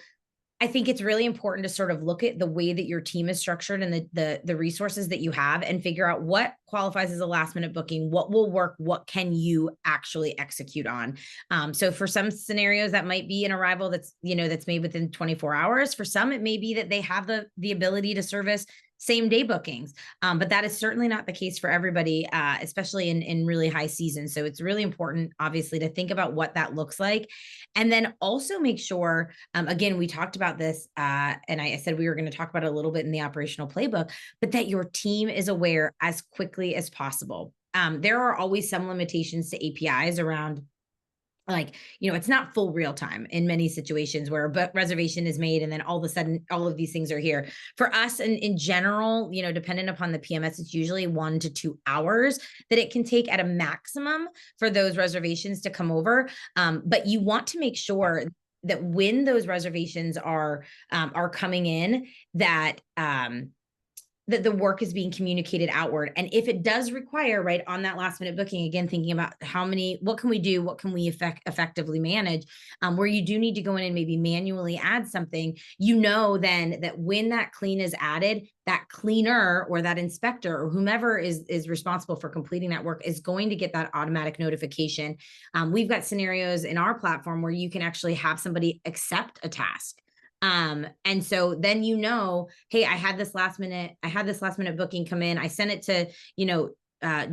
I think it's really important to sort of look at the way that your team is structured and the resources that you have, and figure out what qualifies as a last minute booking, what will work, what can you actually execute on. So for some scenarios, that might be an arrival that's made within 24 hours. For some, it may be that they have the ability to service same day bookings. But that is certainly not the case for everybody, especially in really high season. So it's really important, obviously, to think about what that looks like. And then also make sure, again, we talked about this, and I said we were going to talk about it a little bit in the operational playbook, but that your team is aware as quickly as possible. There are always some limitations to APIs around, like, it's not full real time in many situations where a reservation is made and then all of a sudden all of these things are here. For us, and in general, dependent upon the PMS, it's usually 1 to 2 hours that it can take at a maximum for those reservations to come over. But you want to make sure that when those reservations are coming in, that the work is being communicated outward. And if it does require, right, on that last minute booking, again, thinking about what can we do, what can we effectively manage, where you do need to go in and maybe manually add something, then that when that clean is added, that cleaner or that inspector or whomever is responsible for completing that work is going to get that automatic notification. We've got scenarios in our platform where you can actually have somebody accept a task. And so then, hey, I had this last minute booking come in. I sent it to,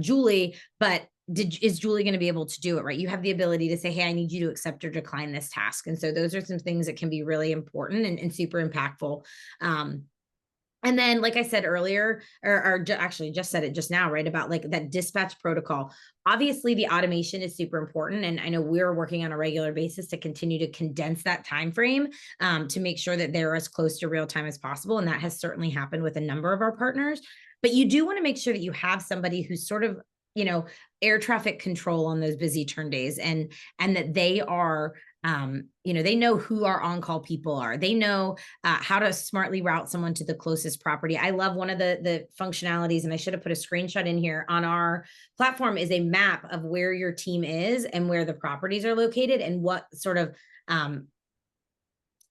Julie, but is Julie going to be able to do it? Right. You have the ability to say, hey, I need you to accept or decline this task. And so those are some things that can be really important and super impactful. And then, like I said earlier, actually just said it just now, right, about like that dispatch protocol. Obviously, the automation is super important, and I know we're working on a regular basis to continue to condense that time frame, to make sure that they're as close to real time as possible. And that has certainly happened with a number of our partners. But you do want to make sure that you have somebody who's sort of air traffic control on those busy turn days, and that they are they know who our on-call people are. They know how to smartly route someone to the closest property. I love one of the functionalities, and I should have put a screenshot in here on our platform, is a map of where your team is and where the properties are located and what sort of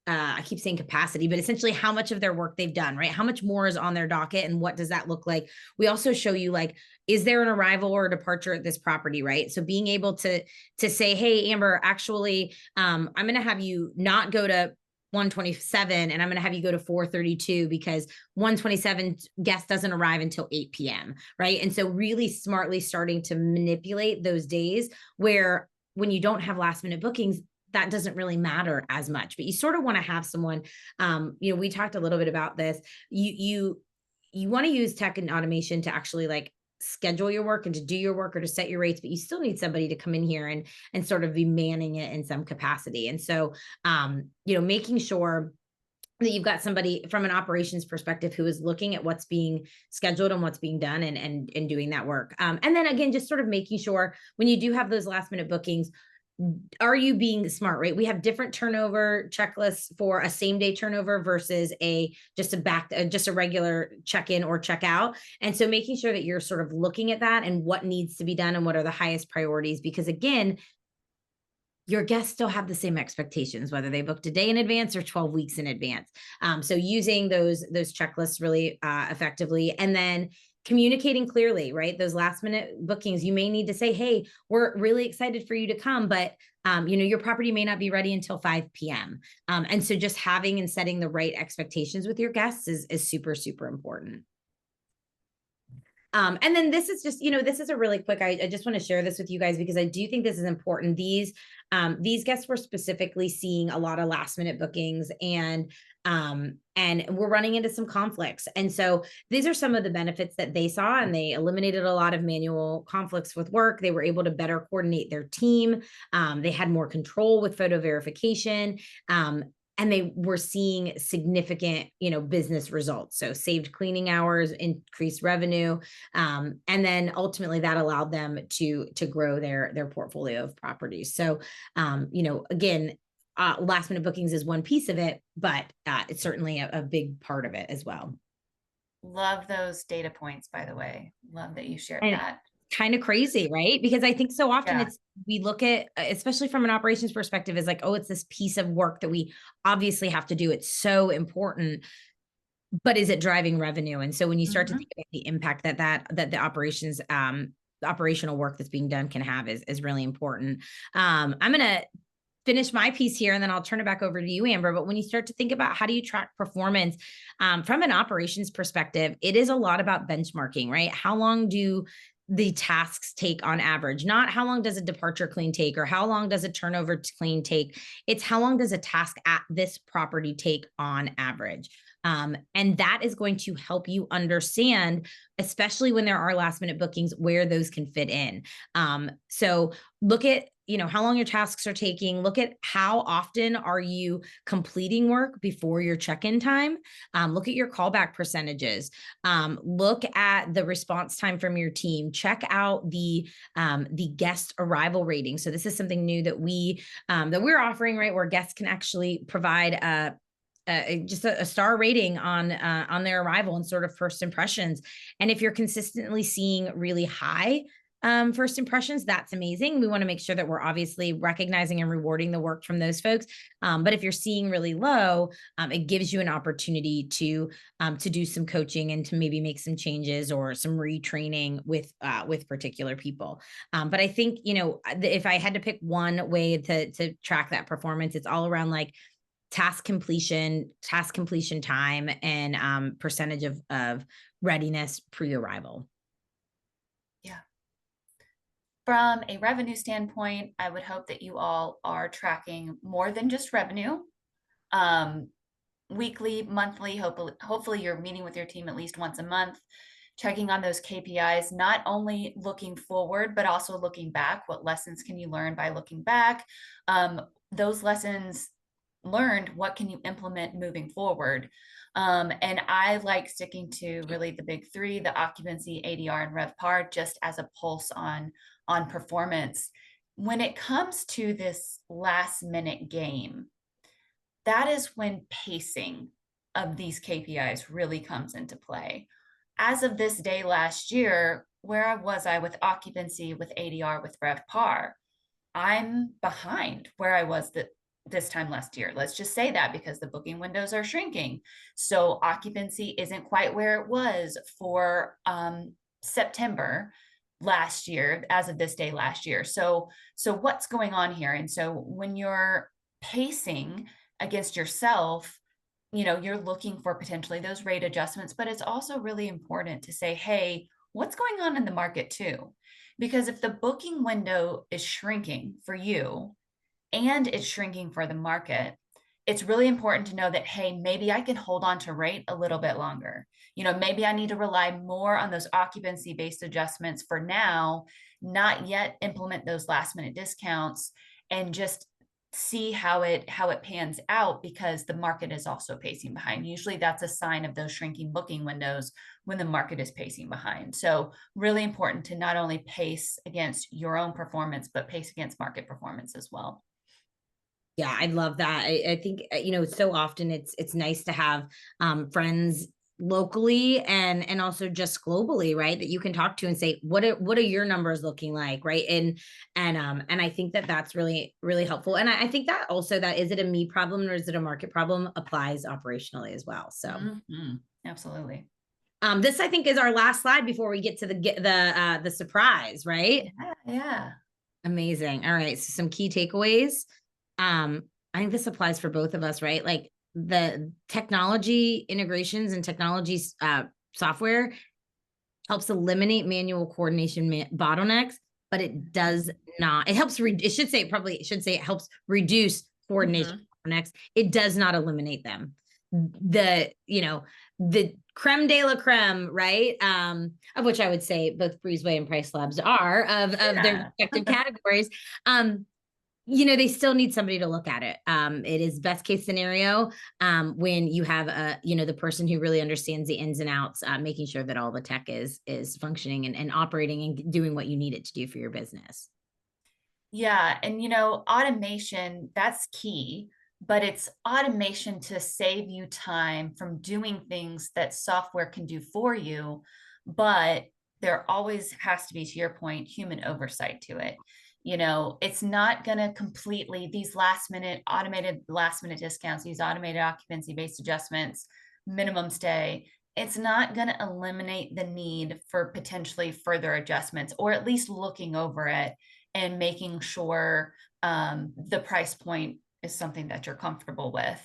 I keep saying capacity, but essentially how much of their work they've done, right? How much more is on their docket and what does that look like? We also show you, like, is there an arrival or a departure at this property, right? So being able to say, hey, Amber, actually, I'm going to have you not go to 127 and I'm going to have you go to 432 because 127 guest doesn't arrive until 8 p.m. Right. And so really smartly starting to manipulate those days where when you don't have last minute bookings, that doesn't really matter as much, but you sort of want to have someone, we talked a little bit about this. You want to use tech and automation to actually like schedule your work and to do your work or to set your rates, but you still need somebody to come in here and sort of be manning it in some capacity. And so, making sure that you've got somebody from an operations perspective who is looking at what's being scheduled and what's being done and doing that work. And then again, just sort of making sure when you do have those last minute bookings, are you being smart, right? We have different turnover checklists for a same day turnover versus just a regular check-in or check out. And so making sure that you're sort of looking at that and what needs to be done and what are the highest priorities, because again, your guests still have the same expectations, whether they booked a day in advance or 12 weeks in advance. So using those checklists really effectively, and then communicating clearly, right? Those last minute bookings, you may need to say, hey, we're really excited for you to come, but your property may not be ready until 5 p.m. And so just having and setting the right expectations with your guests is super, super important. And then this is just, this is a really quick, I just want to share this with you guys because I do think this is important. These guests were specifically seeing a lot of last minute bookings and we're running into some conflicts. And so these are some of the benefits that they saw, and they eliminated a lot of manual conflicts with work. They were able to better coordinate their team. They had more control with photo verification. And they were seeing significant, business results. So saved cleaning hours, increased revenue. And then ultimately that allowed them to grow their portfolio of properties. So, again, last minute bookings is one piece of it, but it's certainly a big part of it as well. Love those data points, by the way. Love that you shared And that. kind of crazy, right? Because I think so often Yeah. we look at, especially from an operations perspective, is like, oh, it's this piece of work that we obviously have to do. It's so important, but is it driving revenue? And so when you start to think about the impact that the operations, the operational work that's being done can have is really important. I'm going to finish my piece here and then I'll turn it back over to you, Amber. But when you start to think about how do you track performance from an operations perspective, it is a lot about benchmarking, right? How long do the tasks take on average? Not how long does a departure clean take or how long does a turnover clean take? It's how long does a task at this property take on average? And that is going to help you understand, especially when there are last minute bookings, where those can fit in. So look at, how long your tasks are taking. Look at how often are you completing work before your check-in time. Look at your callback percentages. Look at the response time from your team. Check out the guest arrival rating. So this is something new that we're offering, right? Where guests can actually provide just a star rating on their arrival and sort of first impressions. And if you're consistently seeing really high first impressions, that's amazing. We want to make sure that we're obviously recognizing and rewarding the work from those folks. But if you're seeing really low, it gives you an opportunity to do some coaching and to maybe make some changes or some retraining with particular people. But I think, if I had to pick one way to track that performance, it's all around like task completion time, and percentage of readiness pre-arrival. Yeah. From a revenue standpoint, I would hope that you all are tracking more than just revenue. Weekly, monthly, hopefully you're meeting with your team at least once a month, checking on those KPIs, not only looking forward, but also looking back. What lessons can you learn by looking back? Those lessons learned, what can you implement moving forward? And I like sticking to really the big three: the occupancy, ADR, and RevPAR, just as a pulse on performance. When it comes to this last minute game, that is when pacing of these KPIs really comes into play. As of this day last year, where was I with occupancy, with ADR, with RevPAR? I'm behind where I was this time last year. Let's just say that, because the booking windows are shrinking. So occupancy isn't quite where it was for September last year, as of this day last year. So what's going on here? And so when you're pacing against yourself, you're looking for potentially those rate adjustments, but it's also really important to say, hey, what's going on in the market too? Because if the booking window is shrinking for you and it's shrinking for the market, it's really important to know that, hey, maybe I can hold on to rate a little bit longer. Maybe I need to rely more on those occupancy based adjustments for now, not yet implement those last minute discounts, and just see how it pans out, because the market is also pacing behind. Usually that's a sign of those shrinking booking windows, when the market is pacing behind. So really important to not only pace against your own performance, but pace against market performance as well. Yeah, I love that. I think, so often it's nice to have friends locally and also just globally, right? That you can talk to and say, what are your numbers looking like, right? And I think that that's really, really helpful. And I think that also, that, is it a me problem or is it a market problem, applies operationally as well. So Absolutely. this, I think, is our last slide before we get to the surprise, right? Yeah. Amazing. All right. So some key takeaways. I think this applies for both of us, right? Like, the technology integrations and technology software helps eliminate manual coordination bottlenecks, but it does not. It helps. It should say it helps reduce coordination bottlenecks. It does not eliminate them. The creme de la creme, right? Of which I would say both Breezeway and Price Labs are of their respective categories. They still need somebody to look at it. It is best case scenario when you have the person who really understands the ins and outs, making sure that all the tech is functioning and operating and doing what you need it to do for your business. Yeah. And, automation, that's key, but it's automation to save you time from doing things that software can do for you. But there always has to be, to your point, human oversight to it. It's not going to completely, these automated last minute discounts, these automated occupancy based adjustments, minimum stay, it's not going to eliminate the need for potentially further adjustments, or at least looking over it and making sure the price point is something that you're comfortable with.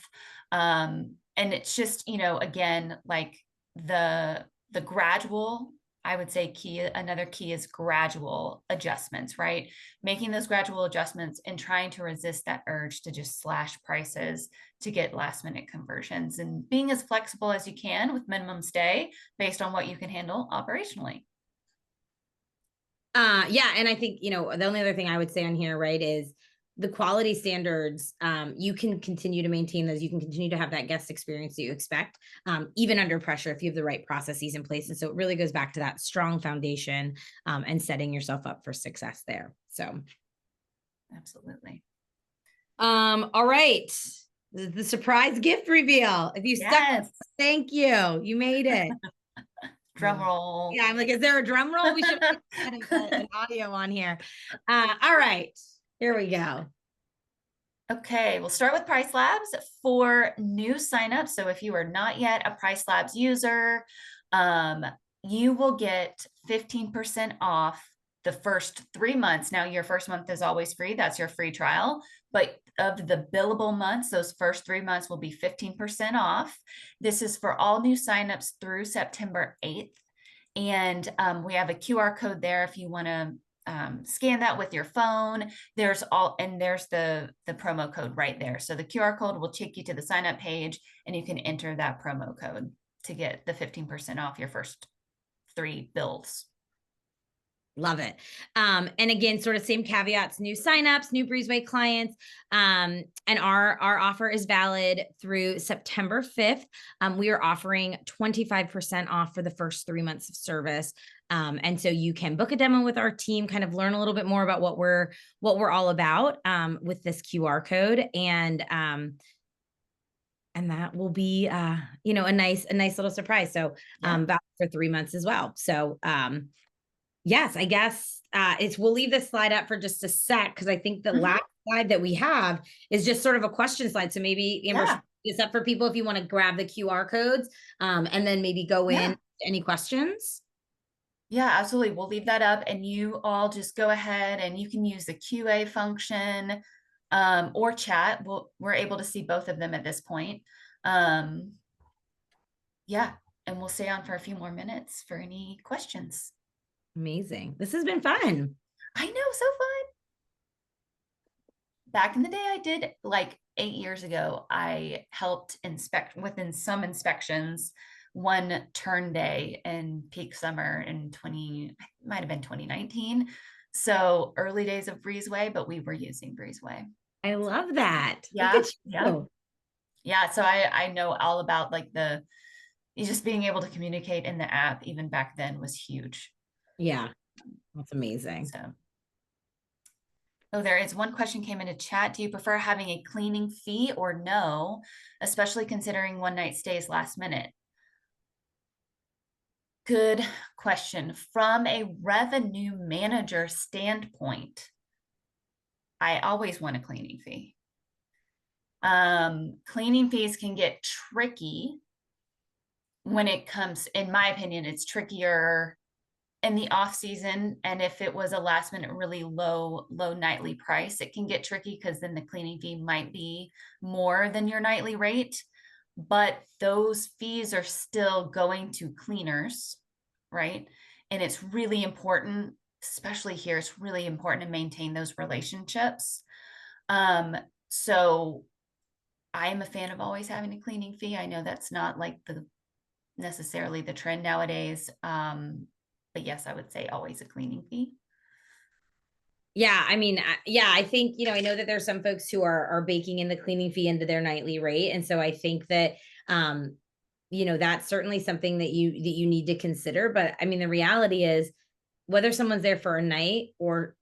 And it's just, again, like the gradual, I would say another key is gradual adjustments, right? Making those gradual adjustments and trying to resist that urge to just slash prices to get last minute conversions, and being as flexible as you can with minimum stay based on what you can handle operationally. Yeah. And I think, the only other thing I would say on here, right, is the quality standards. You can continue to maintain those. You can continue to have that guest experience that you expect, even under pressure, if you have the right processes in place. And so it really goes back to that strong foundation, and setting yourself up for success there. So. Absolutely. All right. The surprise gift reveal. If you stuck, thank you. You made it. Drum roll. Yeah, I'm like, is there a drum roll? We should have an audio on here. All right, here we go. Okay, we'll start with Price Labs for new signups. So if you are not yet a Price Labs user, you will get 15% off the first 3 months. Now, your first month is always free. That's your free trial. But of the billable months, those first 3 months will be 15% off. This is for all new signups through September 8th. And we have a QR code there if you want to scan that with your phone. There's the promo code right there. So the QR code will take you to the sign up page, and you can enter that promo code to get the 15% off your first 3 bills. Love it. And again, sort of same caveats, new signups, new Breezeway clients. And our offer is valid through September 5th. We are offering 25% off for the first 3 months of service. And so you can book a demo with our team, kind of learn a little bit more about what we're all about with this QR code. And that will be a nice little surprise. So Yeah. valid for 3 months as well. So yes, I guess we'll leave this slide up for just a sec because I think the Mhm. last slide that we have is just sort of a question slide. So maybe Amber should Yeah. put this up for people if you want to grab the QR codes and then maybe go in Yeah. to any questions. Yeah, absolutely. We'll leave that up and you all just go ahead and you can use the QA function or chat. We're able to see both of them at this point. Um, yeah, and we'll stay on for a few more minutes for any questions. Amazing. This has been fun. I know, so fun. Back in the day, I did like 8 years ago, I helped inspect within some inspections one turn day in peak summer in 20, it might have been 2019. So early days of Breezeway, but we were using Breezeway. I love that. Look Yeah, at yeah, you. yeah. So I know all about like the just being able to communicate in the app even back then was huge. Yeah, that's amazing. So oh, there is one question came into chat. Do you prefer having a cleaning fee or no, especially considering one night stays last minute? Good question. From a revenue manager standpoint, I always want a cleaning fee. Cleaning fees can get tricky when it comes, in my opinion, it's trickier in the off season. And if it was a last minute, really low nightly price, it can get tricky because then the cleaning fee might be more than your nightly rate. But those fees are still going to cleaners, right? And it's really important, especially here, it's really important to maintain those relationships. So I'm a fan of always having a cleaning fee. I know that's not like the necessarily the trend nowadays. But yes, I would say always a cleaning fee. Yeah, I mean, I think, I know that there's some folks who are baking in the cleaning fee into their nightly rate. And so I think that that's certainly something that you need to consider. But I mean, the reality is whether someone's there for a night or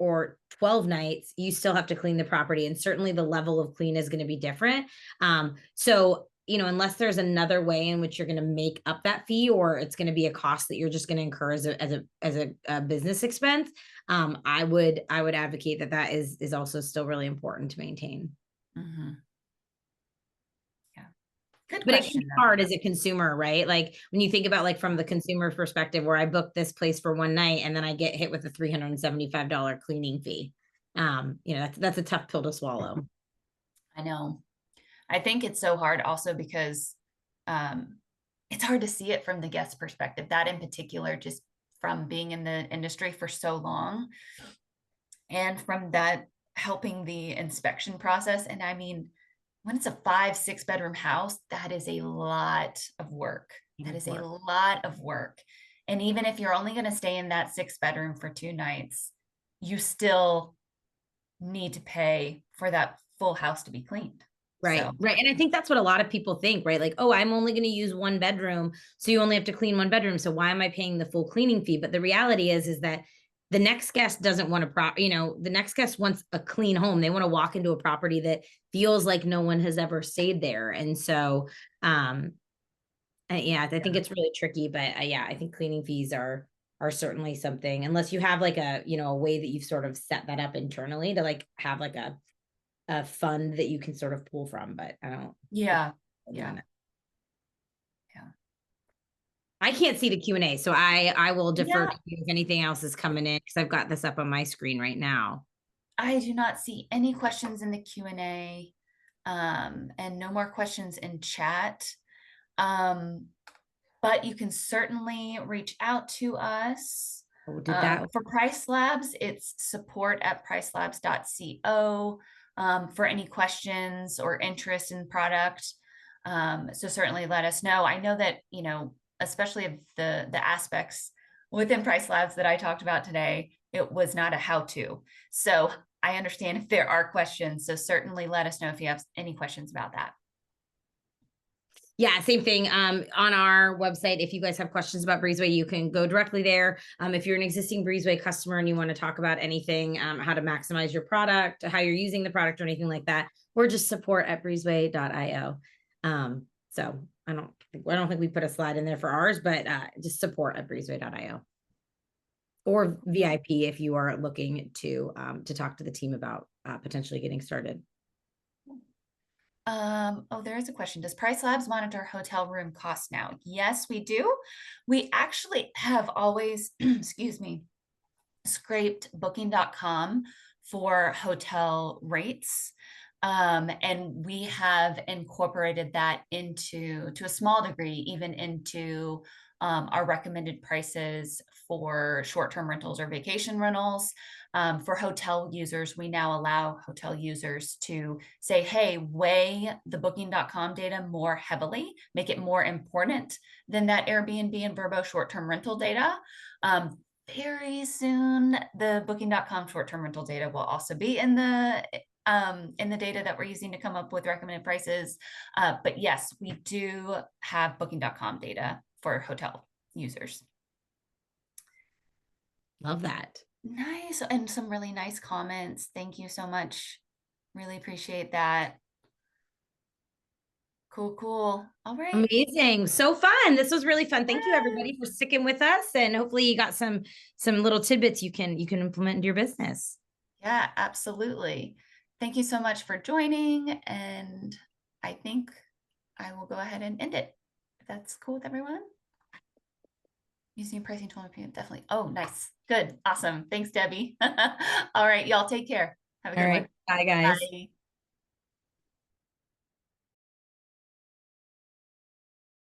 12 nights, you still have to clean the property. And certainly the level of clean is going to be different. So unless there's another way in which you're going to make up that fee, or it's going to be a cost that you're just going to incur as a business expense, I would advocate that is also still really important to maintain. Mm-hmm. Yeah. Good But it can question, be though. hard as a consumer, right? Like when you think about like from the consumer perspective, where I booked this place for one night and then I get hit with a $375 cleaning fee. That's a tough pill to swallow. I know. I think it's so hard also because um, it's hard to see it from the guest perspective. That in particular, just from being in the industry for so long and from that helping the inspection process. And I mean, when it's a 5, 6 bedroom house, that is a lot of work. That is a lot of work. And even if you're only going to stay in that 6 bedroom for 2 nights, you still need to pay for that full house to be cleaned. Right, So, right. And I think that's what a lot of people think, right? Like, oh, I'm only going to use one bedroom. So you only have to clean one bedroom. So why am I paying the full cleaning fee? But the reality is that the next guest doesn't want the next guest wants a clean home. They want to walk into a property that feels like no one has ever stayed there. And so, yeah, I think it's really tricky, but yeah, I think cleaning fees are certainly something, unless you have like a way that you've sort of set that up internally to like have like a fund that you can sort of pull from, but I don't yeah, doing yeah, that. yeah. I can't see the Q&A, so I will defer Yeah, to you if anything else is coming in because I've got this up on my screen right now. I do not see any questions in the Q&A, and no more questions in chat. Um, but you can certainly reach out to us. Oh, did that? For Price Labs, it's support@pricelabs.co for any questions or interest in product. So certainly let us know. I know that, especially of the aspects within Price Labs that I talked about today, it was not a how-to. So I understand if there are questions. So certainly let us know if you have any questions about that. Yeah, same thing. On our website, if you guys have questions about Breezeway, you can go directly there. If you're an existing Breezeway customer and you want to talk about anything, how to maximize your product, how you're using the product, or anything like that, or just support@breezeway.io. So I don't think we put a slide in there for ours, but just support@breezeway.io. Or VIP if you are looking to talk to the team about potentially getting started. Oh, there is a question. Does Price Labs monitor hotel room costs now? Yes, we do. We actually have always, excuse me, scraped booking.com for hotel rates. And we have incorporated that into, to a small degree, even into our recommended prices for short-term rentals or vacation rentals. For hotel users, we now allow hotel users to say, hey, weigh the booking.com data more heavily, make it more important than that Airbnb and Vrbo short-term rental data. Very soon, the booking.com short-term rental data will also be in the data that we're using to come up with recommended prices. But yes, we do have booking.com data for hotel users. Love that. Nice. And some really nice comments. Thank you so much. Really appreciate that. Cool, cool. All right. Amazing. So fun. This was really fun. Thank you Yes. everybody for sticking with us, and hopefully you got some little tidbits you can implement into your business. Yeah, absolutely. Thank you so much for joining. And I think I will go ahead and end it. If that's cool with everyone. Using a pricing tool, definitely. Oh, nice. Good. Awesome. Thanks, Debbie. All right, y'all take care. Have a All good one. right. Bye guys. Bye.